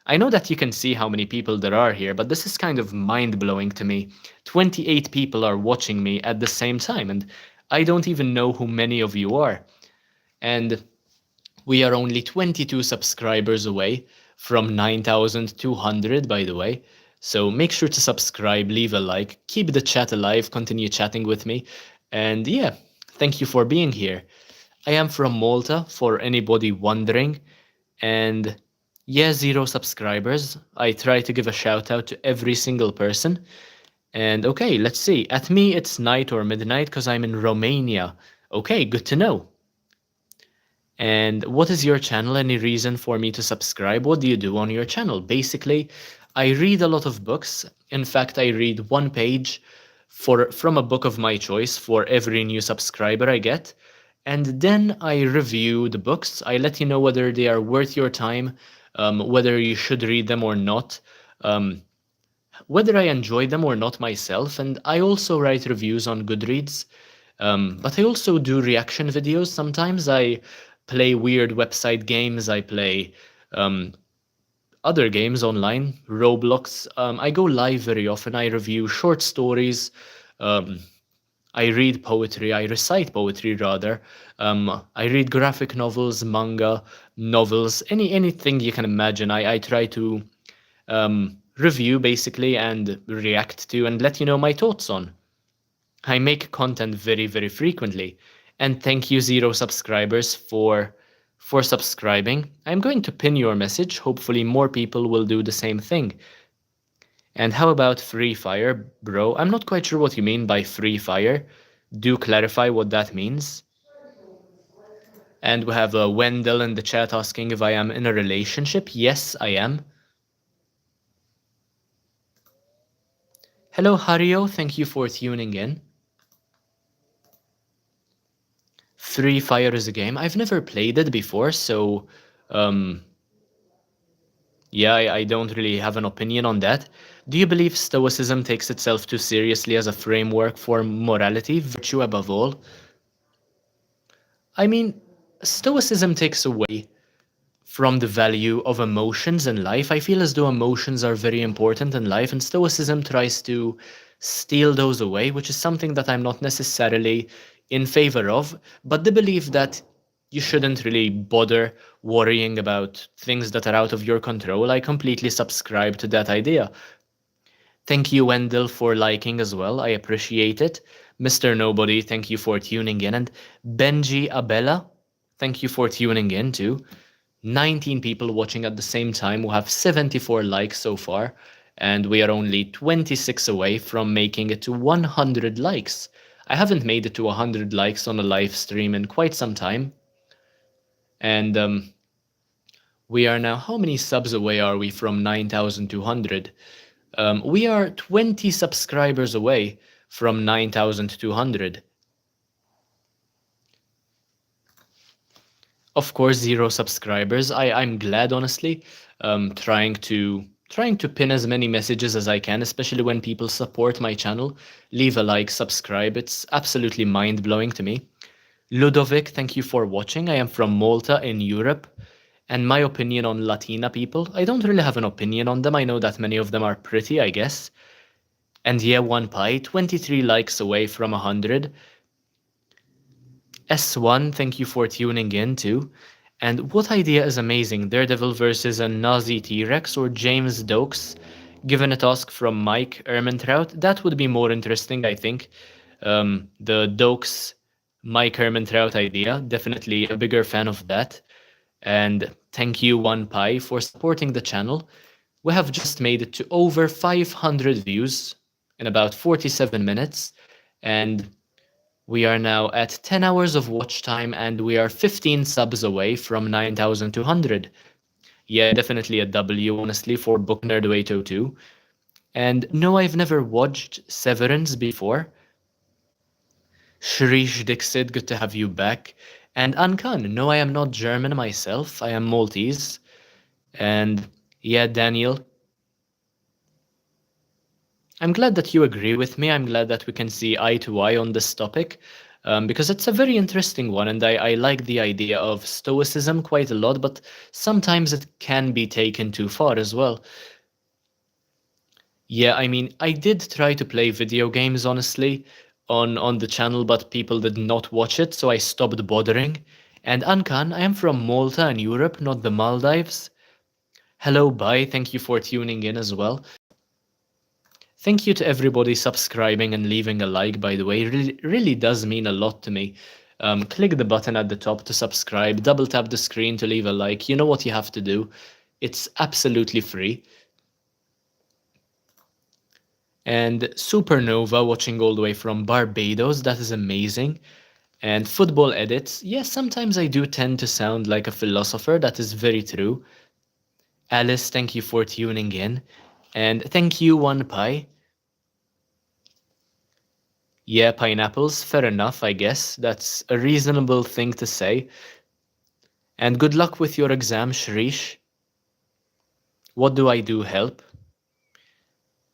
I know that you can see how many people there are here, but this is kind of mind-blowing to me. 28 people are watching me at the same time, and I don't even know who many of you are. And we are only 22 subscribers away from 9,200, by the way. So make sure to subscribe, leave a like, keep the chat alive, continue chatting with me. And yeah, thank you for being here. I am from Malta, for anybody wondering. And yeah, 0 subscribers. I try to give a shout out to every single person. And okay, let's see. At me, it's night or midnight because I'm in Romania. Okay, good to know. And what is your channel? Any reason for me to subscribe? What do you do on your channel? Basically, I read a lot of books. In fact, I read 1 page from a book of my choice for every new subscriber I get. And then I review the books. I let you know whether they are worth your time, whether you should read them or not, um, whether I enjoy them or not myself. And I also write reviews on Goodreads. But I also do reaction videos. Sometimes I play weird website games. I play other games online, Roblox. I go live very often. I review short stories. Um, I read poetry. I recite poetry rather. I read graphic novels, manga, novels, anything you can imagine. I try to review basically and react to and let you know my thoughts on. I make content very, very frequently. And thank you, 0 subscribers, for subscribing. I'm going to pin your message. Hopefully more people will do the same thing. And how about Free Fire, bro? I'm not quite sure what you mean by Free Fire. Do clarify what that means. And we have Wendell in the chat asking if I am in a relationship. Yes, I am. Hello, Hario. Thank you for tuning in. Free Fire is a game. I've never played it before, so yeah, I don't really have an opinion on that. Do you believe Stoicism takes itself too seriously as a framework for morality, virtue above all? I mean, Stoicism takes away from the value of emotions in life. I feel as though emotions are very important in life, and Stoicism tries to steal those away, which is something that I'm not necessarily in favor of. But the belief that you shouldn't really bother worrying about things that are out of your control, I completely subscribe to that idea. Thank you, Wendell, for liking as well. I appreciate it. Mr. Nobody, thank you for tuning in. And Benji Abella, thank you for tuning in too. 19 people watching at the same time. We have 74 likes so far. and we are only 26 away from making it to 100 likes. I haven't made it to 100 likes on a live stream in quite some time. And we are now, how many subs away are we from 9,200? We are 20 subscribers away from 9,200. Of course, 0 subscribers. I'm glad, honestly. Trying to pin as many messages as I can, especially when people support my channel. Leave a like, subscribe. It's absolutely mind-blowing to me. Ludovic, thank you for watching. I am from Malta in Europe. And my opinion on Latina people, I don't really have an opinion on them. I know that many of them are pretty, I guess. And yeah, one pie, 23 likes away from 100. S1, thank you for tuning in too. And what idea is amazing? Daredevil versus a Nazi T-Rex or James Dokes? Given a task from Mike Ehrmantraut, that would be more interesting, I think. The Dokes, Mike Ehrmantraut idea, definitely a bigger fan of that. And thank you, One Pie, for supporting the channel. We have just made it to over 500 views in about 47 minutes. And we are now at 10 hours of watch time and we are 15 subs away from 9,200. Yeah, definitely a W, honestly, for Book Nerd 802. And no, I've never watched Severance before. Shrish Dixit, good to have you back. And Ankan, no, I am not German myself, I am Maltese. And yeah, Daniel, I'm glad that you agree with me. I'm glad that we can see eye to eye on this topic because it's a very interesting one. And I like the idea of stoicism quite a lot, but sometimes it can be taken too far as well. Yeah, I mean, I did try to play video games, honestly, on the channel, but people did not watch it, so I stopped bothering. And Ankan, I am from Malta in Europe, not the Maldives. Hello, bye. Thank you for tuning in as well. Thank you to everybody subscribing and leaving a like, by the way. Really does mean a lot to me. Click the button at the top to subscribe, double tap the screen to leave a like. You know what you have to do. It's absolutely free. And Supernova watching all the way from Barbados, that is amazing. And Football Edits, yes, sometimes I do tend to sound like a philosopher, that is very true. Alice, thank you for tuning in. And thank you, One Pie. Yeah, pineapples, fair enough, I guess. That's a reasonable thing to say. And good luck with your exam, Shrish. What do I do help?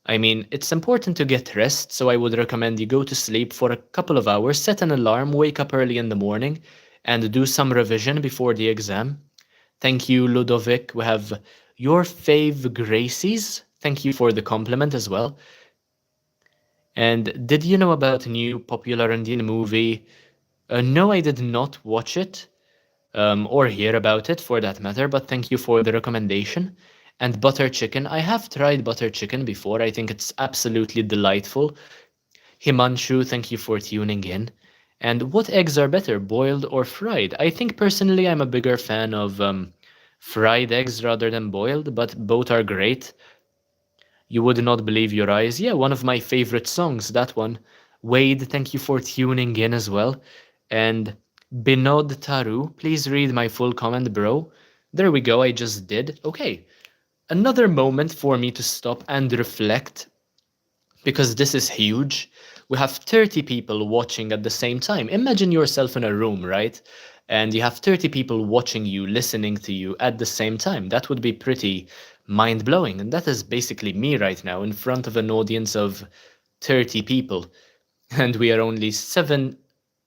I mean, it's important to get rest, so I would recommend you go to sleep for a couple of hours, set an alarm, wake up early in the morning, and do some revision before the exam. Thank you, Ludovic. We have your fave Gracies. Thank you for the compliment as well. And did you know about new popular Indian movie? No, I did not watch it, or hear about it for that matter, but thank you for the recommendation. And butter chicken, I have tried butter chicken before. I think it's absolutely delightful. Himanshu, thank you for tuning in. And what eggs are better, boiled or fried? I think personally I'm a bigger fan of fried eggs rather than boiled, but both are great. You would not believe your eyes. Yeah, one of my favorite songs, that one. Wade, thank you for tuning in as well. And Binod Taru, please read my full comment, bro. There we go, I just did. Okay, another moment for me to stop and reflect because this is huge. We have 30 people watching at the same time. Imagine yourself in a room, right? And you have 30 people watching you, listening to you at the same time. That would be pretty mind-blowing. And that is basically me right now in front of an audience of 30 people. And we are only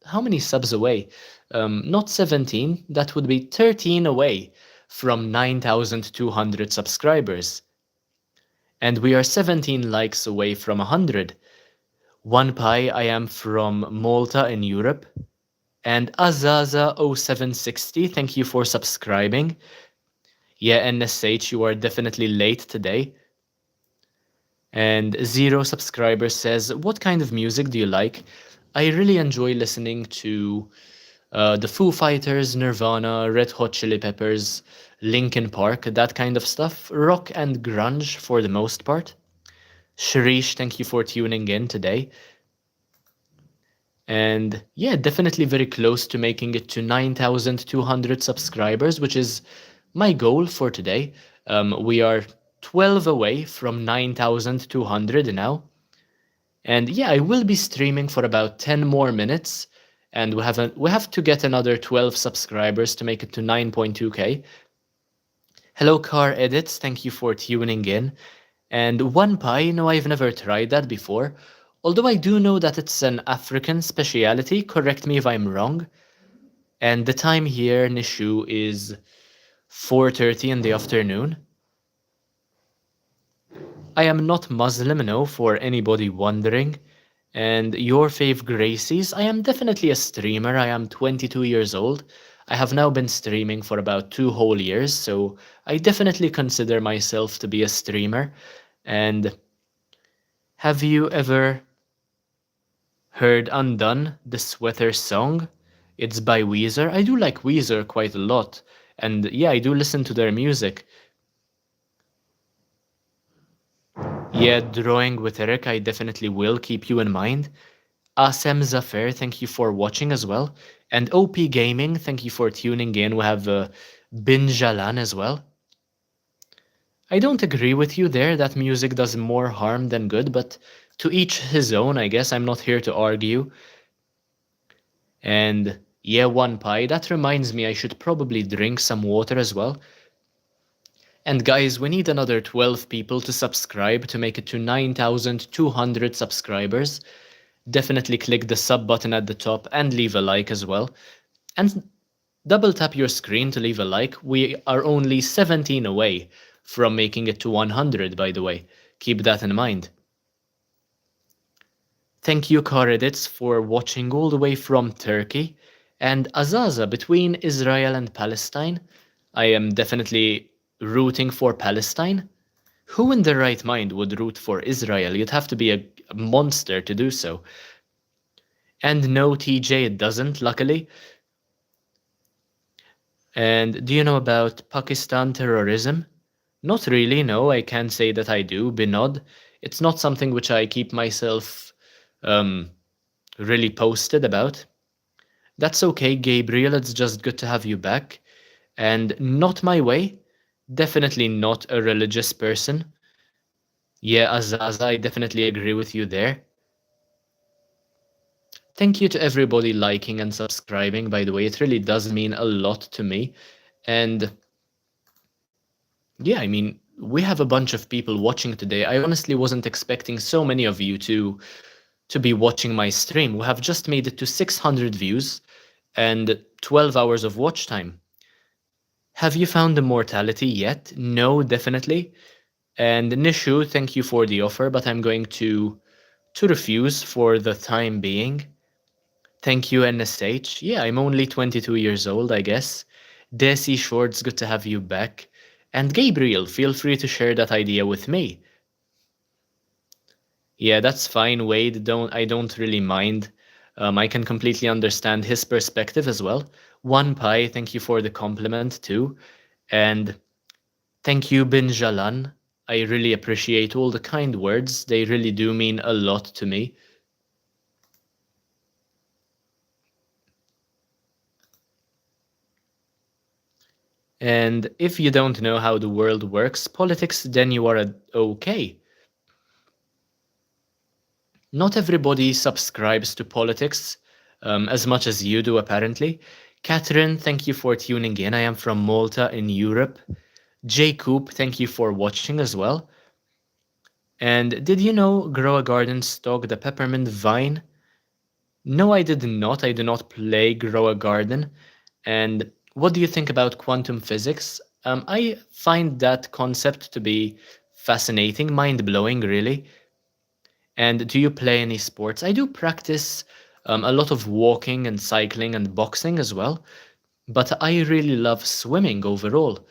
how many subs away? Not 17, that would be 13 away from 9,200 subscribers. And we are 17 likes away from 100. One Pie, I am from Malta in Europe. And Azaza0760, thank you for subscribing. Yeah, NSH, you are definitely late today. And 0 subscriber says, what kind of music do you like? I really enjoy listening to the Foo Fighters, Nirvana, Red Hot Chili Peppers, Linkin Park, that kind of stuff. Rock and grunge for the most part. Sharish, thank you for tuning in today. And yeah, definitely very close to making it to 9,200 subscribers, which is my goal for today. We are 12 away from 9,200 now. And yeah, I will be streaming for about 10 more minutes. And we have to get another 12 subscribers to make it to 9.2k. Hello, Car Edits. Thank you for tuning in. And one pie, no, I've never tried that before. Although I do know that it's an African speciality, correct me if I'm wrong. And the time here, Nishu, is 4:30 in the afternoon. I am not Muslim, no, for anybody wondering. And your fave Gracies, I am definitely a streamer. I am 22 years old. I have now been streaming for about 2 whole years, so I definitely consider myself to be a streamer. And have you ever heard Undone, the Sweater song? It's by Weezer. I do like Weezer quite a lot. And yeah, I do listen to their music. Yeah, drawing with Eric, I definitely will keep you in mind. Asem Zafir, thank you for watching as well. And OP Gaming, thank you for tuning in. We have Bin Jalan as well. I don't agree with you there that music does more harm than good, but to each his own, I guess. I'm not here to argue. And yeah, one pie. That reminds me, I should probably drink some water as well. And guys, we need another 12 people to subscribe to make it to 9,200 subscribers. Definitely click the sub button at the top and leave a like as well. And double tap your screen to leave a like. We are only 17 away from making it to 100, by the way. Keep that in mind. Thank you, Karedits, for watching all the way from Turkey. And Azaza, between Israel and Palestine, I am definitely rooting for Palestine. Who in their right mind would root for Israel? You'd have to be a monster to do so. And no, TJ, it doesn't, luckily. And do you know about Pakistan terrorism? Not really, no, I can't say that I do, Binod. It's not something which I keep myself um, really posted about. That's okay, Gabriel, it's just good to have you back. And not my way, definitely not a religious person. Yeah, Azaza, I definitely agree with you there. Thank you to everybody liking and subscribing, by the way. It really does mean a lot to me. And yeah, I mean, we have a bunch of people watching today. I honestly wasn't expecting so many of you to be watching my stream. We have just made it to 600 views and 12 hours of watch time. Have you found immortality yet? No, definitely. And Nishu, thank you for the offer, but I'm going to refuse for the time being. Thank you, NSH. Yeah, I'm only 22 years old, I guess. Desi Shorts, good to have you back. And Gabriel, feel free to share that idea with me. Yeah, that's fine, Wade. I don't really mind. I can completely understand his perspective as well. One Pie, thank you for the compliment too. And thank you, Bin Jalan. I really appreciate all the kind words. They really do mean a lot to me. And if you don't know how the world works, politics, then you are okay. Not everybody subscribes to politics as much as you do, apparently. Catherine, thank you for tuning in. I am from Malta in Europe. Jacob, thank you for watching as well. And did you know Grow a Garden stock the peppermint vine? No, I did not. I do not play Grow a Garden. And what do you think about quantum physics? I find that concept to be fascinating, mind-blowing, really. And do you play any sports? I do practice a lot of walking and cycling and boxing as well, but I really love swimming overall.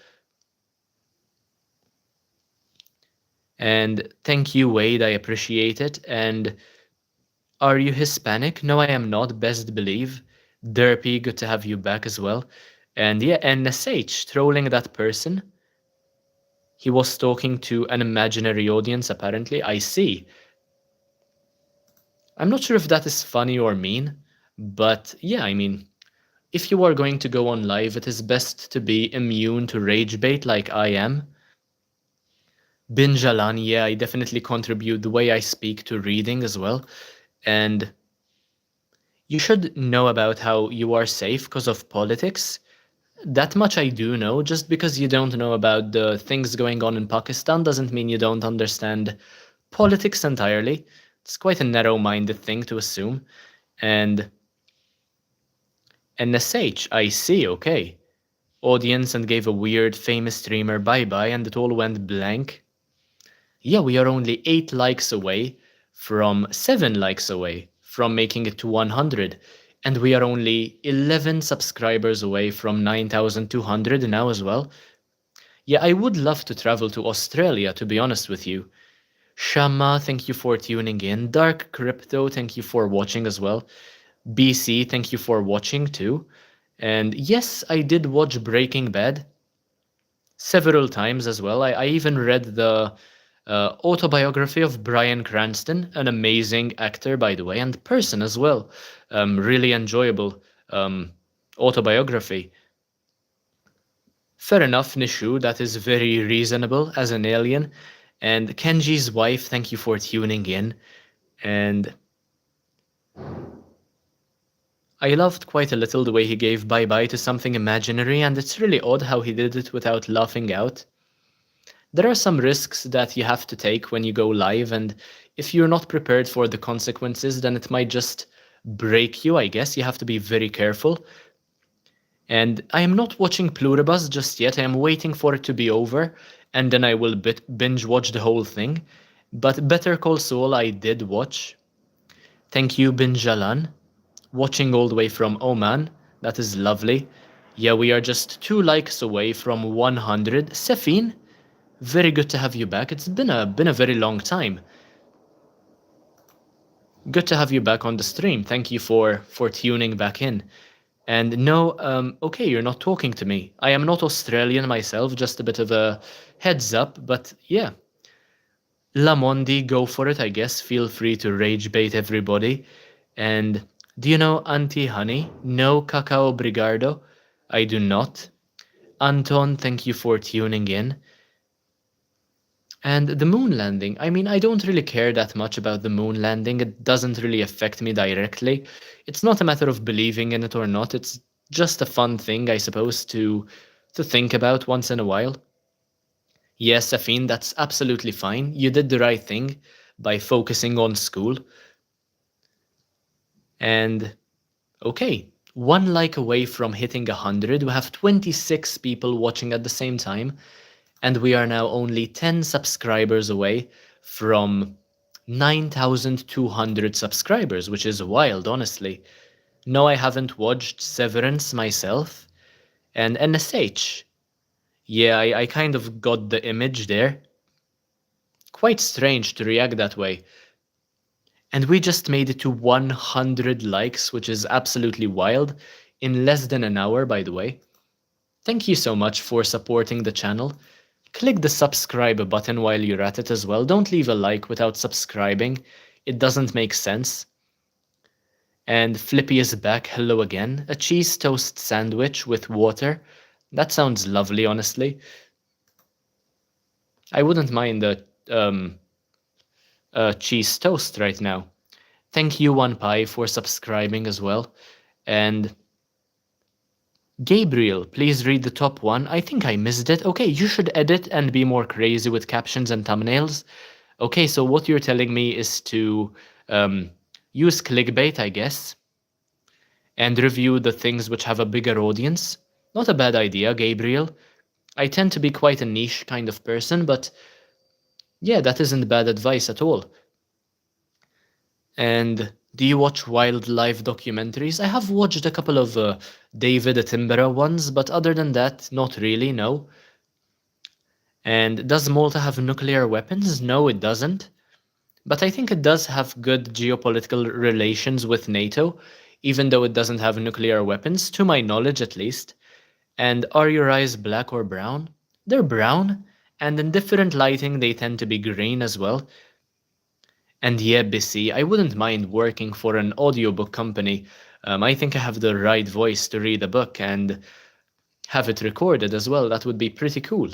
And thank you, Wade. I appreciate it. And are you Hispanic? No, I am not. Best believe. Derpy, good to have you back as well. And yeah, NSH, trolling that person. He was talking to an imaginary audience, apparently. I see. I'm not sure if that is funny or mean, but yeah, I mean, if you are going to go on live, it is best to be immune to rage bait like I am. Bin Jalan, yeah, I definitely contribute the way I speak to reading as well. And you should know about how you are safe because of politics. That much I do know. Just because you don't know about the things going on in Pakistan doesn't mean you don't understand politics entirely. It's quite a narrow-minded thing to assume. And NSH, I see, okay. Audience and gave a weird famous streamer bye-bye and it all went blank. Yeah, we are only 8 likes away from 7 likes away from making it to 100. And we are only 11 subscribers away from 9,200 now as well. Yeah, I would love to travel to Australia, to be honest with you. Shama, thank you for tuning in. Dark Crypto, thank you for watching as well. BC, thank you for watching too. And yes, I did watch Breaking Bad several times as well. I even read the autobiography of Bryan Cranston, an amazing actor, by the way, and person as well. Really enjoyable autobiography. Fair enough, Nishu, that is very reasonable as an alien. And Kenji's wife, thank you for tuning in. And I loved quite a little the way he gave bye-bye to something imaginary, and it's really odd how he did it without laughing out. There are some risks that you have to take when you go live, and if you're not prepared for the consequences, then it might just break you, I guess. You have to be very careful. And I am not watching Pluribus just yet. I am waiting for it to be over, and then I will binge watch the whole thing. But Better Call Saul I did watch. Thank you, Bin Jalan. Watching all the way from Oman. That is lovely. Yeah, we are just 2 likes away from 100. Sefin, very good to have you back. It's been a very long time. Good to have you back on the stream. Thank you for tuning back in. And no, okay, you're not talking to me. I am not Australian myself, just a bit of a heads up, but yeah. Lamondi, go for it, I guess. Feel free to rage bait everybody. And do you know Auntie Honey? No Cacao Brigardo? I do not. Anton, thank you for tuning in. And the moon landing, I mean, I don't really care that much about the moon landing. It doesn't really affect me directly. It's not a matter of believing in it or not. It's just a fun thing, I suppose, to think about once in a while. Yes, Safine, that's absolutely fine. You did the right thing by focusing on school. And okay, 1 like away from hitting 100. We have 26 people watching at the same time. And we are now only 10 subscribers away from 9,200 subscribers, which is wild, honestly. No, I haven't watched Severance myself. And NSH. Yeah, I kind of got the image there. Quite strange to react that way. And we just made it to 100 likes, which is absolutely wild, in less than an hour, by the way. Thank you so much for supporting the channel. Click the subscribe button while you're at it as well. Don't leave a like without subscribing. It doesn't make sense. And Flippy is back. Hello again. A cheese toast sandwich with water. That sounds lovely, honestly. I wouldn't mind a cheese toast right now. Thank you, One Pie, for subscribing as well. And Gabriel, please read the top one. I think I missed it. Okay, you should edit and be more crazy with captions and thumbnails. Okay, so what you're telling me is to use clickbait, I guess, and review the things which have a bigger audience. Not a bad idea, Gabriel. I tend to be quite a niche kind of person, but yeah, that isn't bad advice at all. And do you watch wildlife documentaries? I have watched a couple of David Attenborough ones, but other than that, not really, no. And does Malta have nuclear weapons? No, it doesn't. But I think it does have good geopolitical relations with NATO, even though it doesn't have nuclear weapons, to my knowledge at least. And are your eyes black or brown? They're brown. And in different lighting, they tend to be green as well. And yeah, Bissy, I wouldn't mind working for an audiobook company. I think I have the right voice to read a book and have it recorded as well. That would be pretty cool.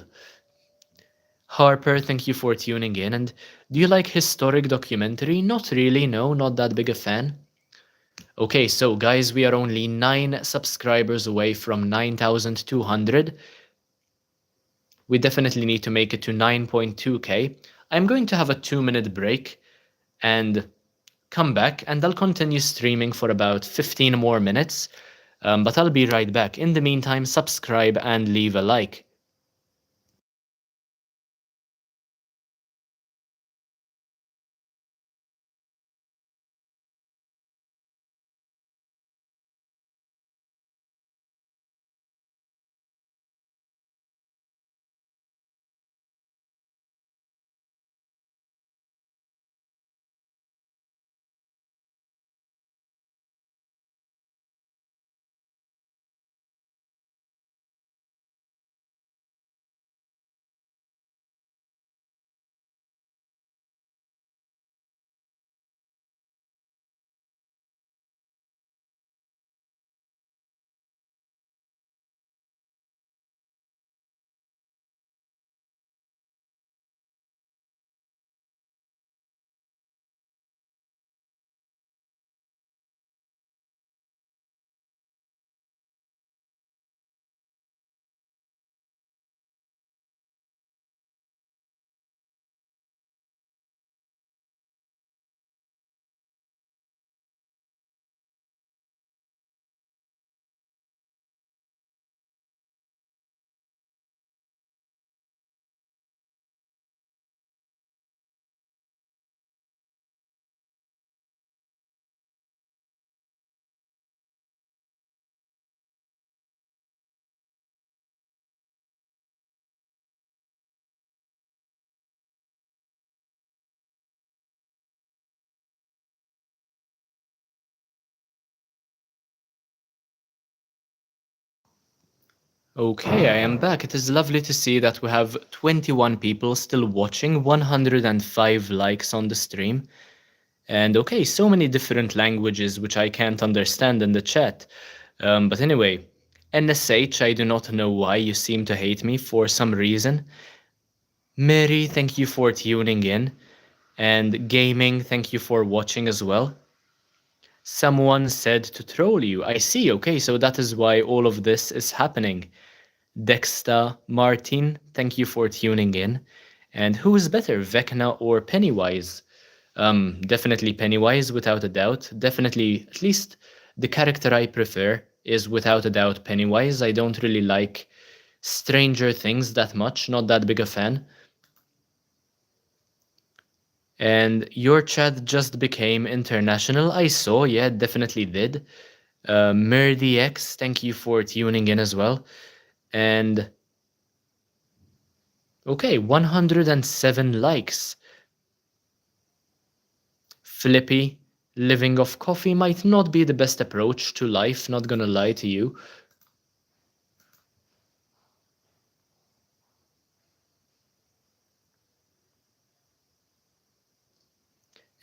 Harper, thank you for tuning in. And do you like historic documentary? Not really, no, not that big a fan. Okay, so guys, we are only 9 subscribers away from 9,200. We definitely need to make it to 9.2k. I'm going to have a 2-minute break and come back, and I'll continue streaming for about 15 more minutes. But I'll be right back. In the meantime, subscribe and leave a like. Okay, I am back. It is lovely to see that we have 21 people still watching, 105 likes on the stream. And okay, so many different languages which I can't understand in the chat. But anyway, NSH, I do not know why you seem to hate me for some reason. Mary, thank you for tuning in. And Gaming, thank you for watching as well. Someone said to troll you. I see, okay, so that is why all of this is happening. Dexter, Martin, thank you for tuning in. And who is better, Vecna or Pennywise? Definitely Pennywise, without a doubt. Definitely, at least the character I prefer is without a doubt Pennywise. I don't really like Stranger Things that much, not that big a fan. And your chat just became international. I saw, yeah, definitely did. MerdyX, thank you for tuning in as well. And okay, 107 likes. Flippy, living off coffee might not be the best approach to life, not gonna lie to you.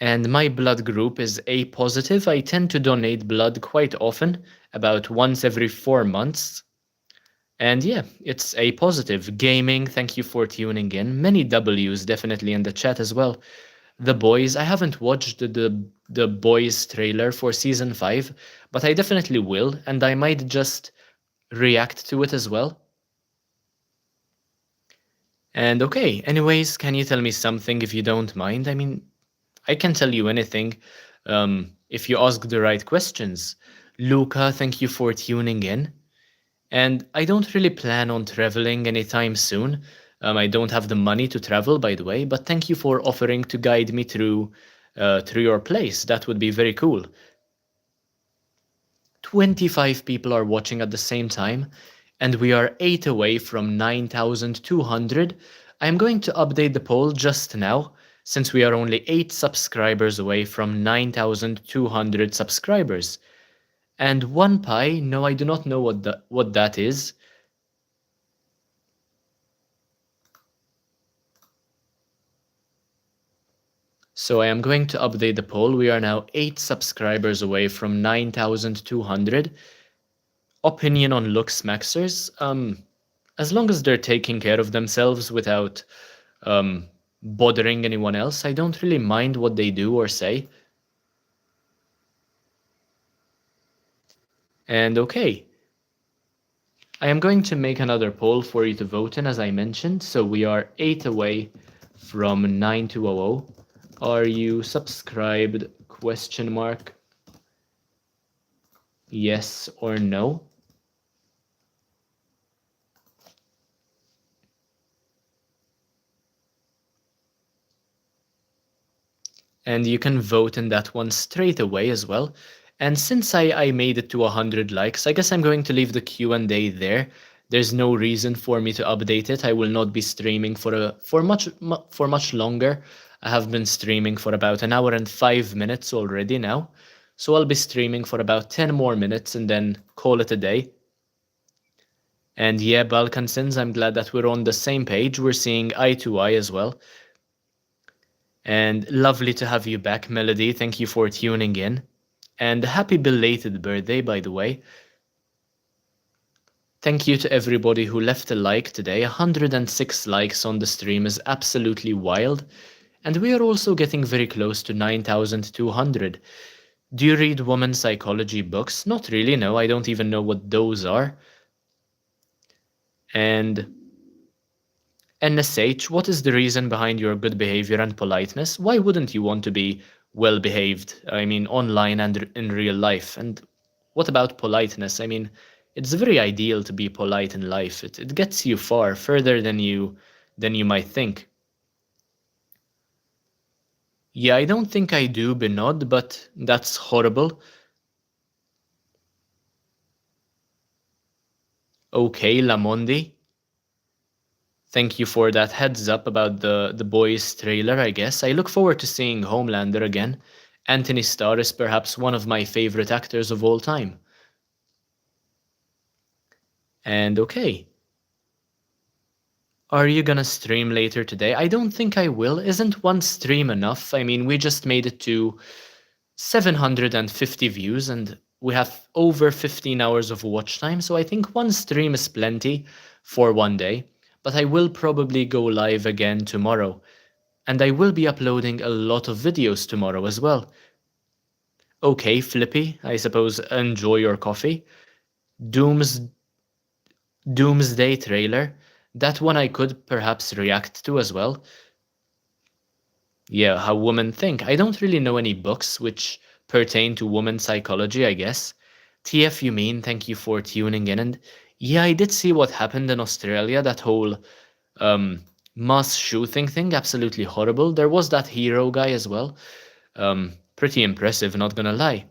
And my blood group is A positive. I tend to donate blood quite often, about once every 4 months. And yeah, it's A positive. Gaming, thank you for tuning in. Many W's definitely in the chat as well. The Boys, I haven't watched the Boys trailer for season 5, but I definitely will, and I might just react to it as well. And okay, anyways, can you tell me something if you don't mind? I mean, I can tell you anything if you ask the right questions. Luca, thank you for tuning in. And I don't really plan on traveling anytime soon. I don't have the money to travel, by the way, but thank you for offering to guide me through your place. That would be very cool. 25 people are watching at the same time, and we are 8 away from 9,200. I'm going to update the poll just now, since we are only 8 subscribers away from 9,200 subscribers. And 1 pi, no, I do not know what that is. So I am going to update the poll. We are now 8 subscribers away from 9,200. Opinion on looks maxers? As long as they're taking care of themselves without bothering anyone else, I don't really mind what they do or say. And okay, I am going to make another poll for you to vote in, as I mentioned. So we are 8 away from 9200. Are you subscribed? Question mark. Yes or no? And you can vote in that one straight away as well. And since I made it to 100 likes, I guess I'm going to leave the Q&A there. There's no reason for me to update it. I will not be streaming for much longer. I have been streaming for about an hour and 5 minutes already now. So I'll be streaming for about 10 more minutes and then call it a day. And yeah, Balkansins, I'm glad that we're on the same page. We're seeing eye to eye as well. And lovely to have you back, Melody. Thank you for tuning in. And happy belated birthday, by the way. Thank you to everybody who left a like today. 106 likes on the stream is absolutely wild. And we are also getting very close to 9,200. Do you read women's psychology books? Not really, no. I don't even know what those are. And NSH, what is the reason behind your good behavior and politeness? Why wouldn't you want to be well behaved? I mean, online and in real life. And what about politeness? I mean, it's very ideal to be polite in life. It gets you far, further than you might think. Yeah, I don't think I do, Binod, but that's horrible. Okay, Lamondi. Thank you for that heads up about the boys trailer, I guess. I look forward to seeing Homelander again. Anthony Starr is perhaps one of my favorite actors of all time. And okay. Are you gonna stream later today? I don't think I will. Isn't one stream enough? I mean, we just made it to 750 views and we have over 15 hours of watch time, so I think one stream is plenty for one day. But I will probably go live again tomorrow. And I will be uploading a lot of videos tomorrow as well. Okay, Flippy, I suppose enjoy your coffee. Doom's Doomsday trailer. That one I could perhaps react to as well. Yeah, how women think. I don't really know any books which pertain to woman psychology, I guess. TF, you mean? Thank you for tuning in. And yeah, I did see what happened in Australia, that whole mass shooting thing, absolutely horrible. There was that hero guy as well. Pretty impressive, not gonna lie.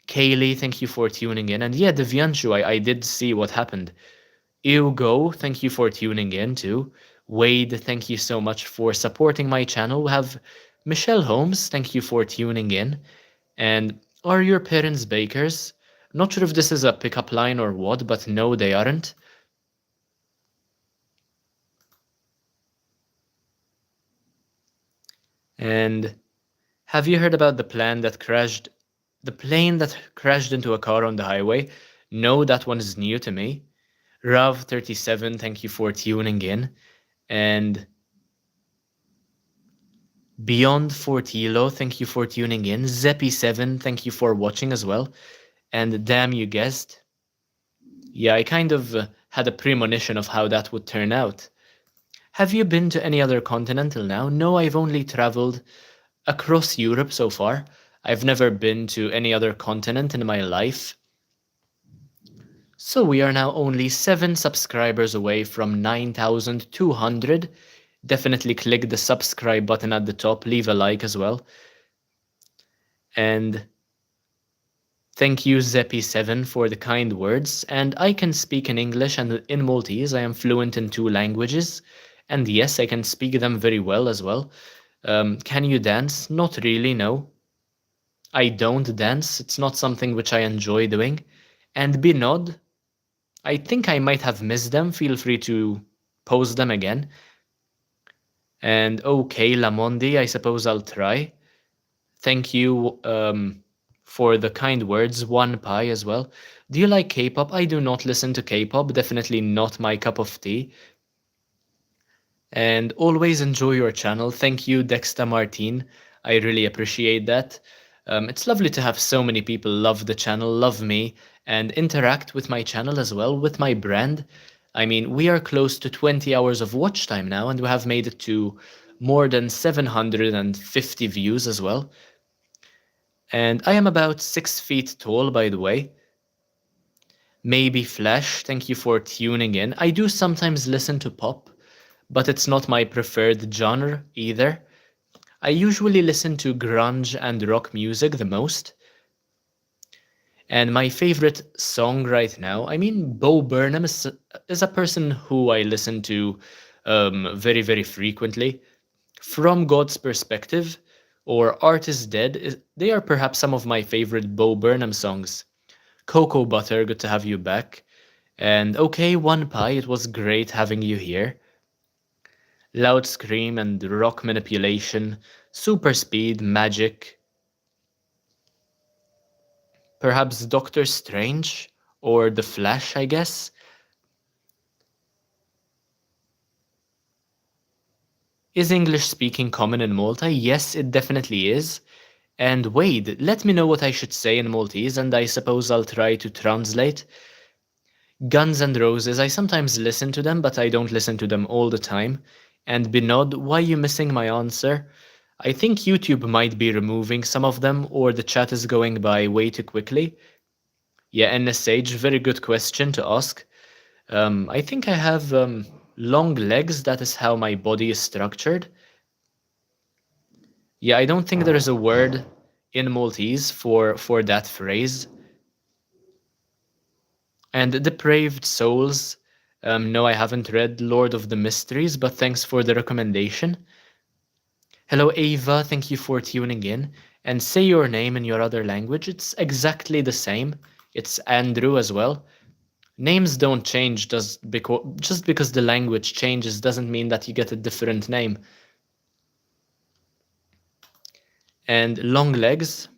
Kaylee, thank you for tuning in. And yeah, Devyanshu, I did see what happened. Hugo, thank you for tuning in too. Wade, thank you so much for supporting my channel. We have Michelle Holmes, thank you for tuning in. And are your parents bakers? Not sure if this is a pickup line or what, but no, they aren't. And have you heard about the plane that crashed into a car on the highway? No, that one is new to me. Rav37, thank you for tuning in. And Beyond Fortilo, thank you for tuning in. Zeppy7, thank you for watching as well. And damn, you guessed. Yeah, I kind of had a premonition of how that would turn out. Have you been to any other continent till now? No, I've only traveled across Europe so far. I've never been to any other continent in my life. So we are now only 7 subscribers away from 9,200. Definitely click the subscribe button at the top, leave a like as well. And thank you, Zeppy7, for the kind words. And I can speak in English and in Maltese. I am fluent in 2 languages. And yes, I can speak them very well as well. Can you dance? Not really, no. I don't dance. It's not something which I enjoy doing. And Binod, I think I might have missed them. Feel free to post them again. And okay, Lamondi, I suppose I'll try. Thank you for the kind words, One Pie as well. Do you like K-pop? I do not listen to K-pop, definitely not my cup of tea. And always enjoy your channel. Thank you, Dexter Martin. I really appreciate that. It's lovely to have so many people love the channel, love me, and interact with my channel as well, with my brand. I mean, we are close to 20 hours of watch time now, and we have made it to more than 750 views as well. And I am about 6 feet tall, by the way. Maybe Flash, thank you for tuning in. I do sometimes listen to pop, but it's not my preferred genre either. I usually listen to grunge and rock music the most. And my favorite song right now, I mean, Bo Burnham is a person who I listen to very, very frequently. From God's Perspective or Art is Dead, they are perhaps some of my favorite Bo Burnham songs. Cocoa Butter, good to have you back. And okay, One Pie, it was great having you here. Loud Scream and Rock Manipulation, Super Speed, Magic, perhaps Doctor Strange or The Flash, I guess. Is English speaking common in Malta? Yes, it definitely is. And Wade, let me know what I should say in Maltese, and I suppose I'll try to translate. Guns N' Roses, I sometimes listen to them, but I don't listen to them all the time. And Binod, why you missing my answer? I think YouTube might be removing some of them, or the chat is going by way too quickly. Yeah, NSH, very good question to ask. I think I have long legs, that is how my body is structured. Yeah, I don't think there is a word in Maltese for that phrase. And Depraved Souls. No, I haven't read Lord of the Mysteries, but thanks for the recommendation. Hello, Ava. Thank you for tuning in. And say your name in your other language. It's exactly the same. It's Andrew as well. Names don't change just because the language changes doesn't mean that you get a different name. And Long Legs.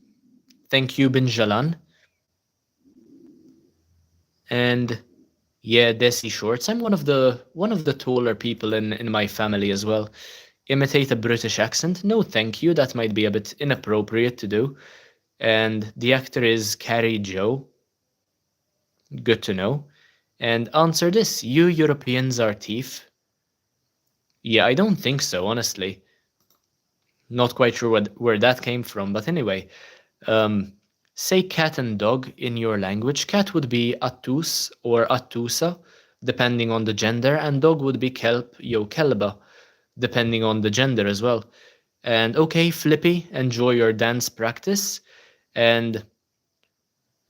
Thank you, Bin Jalan. And yeah, Desi Shorts. I'm one of the taller people in my family as well. Imitate a British accent? No, thank you. That might be a bit inappropriate to do. And the actor is Carrie Joe. Good to know. And answer this. You Europeans are thief. Yeah, I don't think so, honestly. Not quite sure where that came from, but anyway. Um, say cat and dog in your language. Cat would be atus or atusa, depending on the gender, and dog would be kelp, yo kelba, depending on the gender as well. And okay, Flippy, enjoy your dance practice. And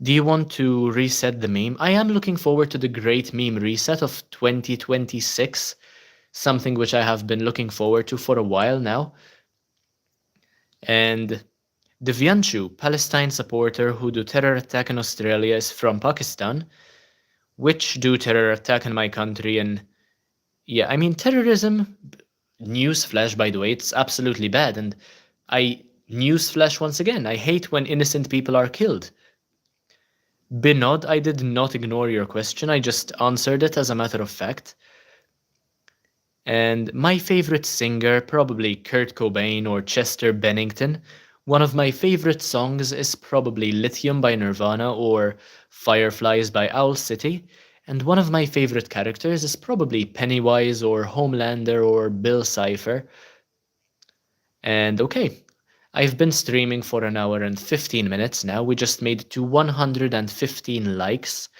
do you want to reset the meme? I am looking forward to the great meme reset of 2026, something which I have been looking forward to for a while now. And Divyanshu, Palestine supporter who do terror attack in Australia, is from Pakistan, which do terror attack in my country. And yeah, I mean, terrorism, newsflash, by the way, it's absolutely bad. And newsflash once again, I hate when innocent people are killed. Binod, I did not ignore your question, I just answered it as a matter of fact. And my favorite singer, probably Kurt Cobain or Chester Bennington. One of my favorite songs is probably Lithium by Nirvana or Fireflies by Owl City. And one of my favorite characters is probably Pennywise or Homelander or Bill Cipher. And okay, I've been streaming for an hour and 15 minutes now. We just made it to 115 likes.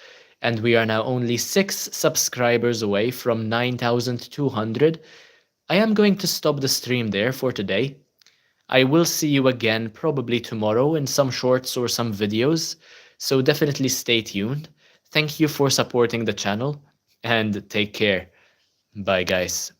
And we are now only 6 subscribers away from 9,200. I am going to stop the stream there for today. I will see you again probably tomorrow in some shorts or some videos, so definitely stay tuned. Thank you for supporting the channel, and take care. Bye, guys.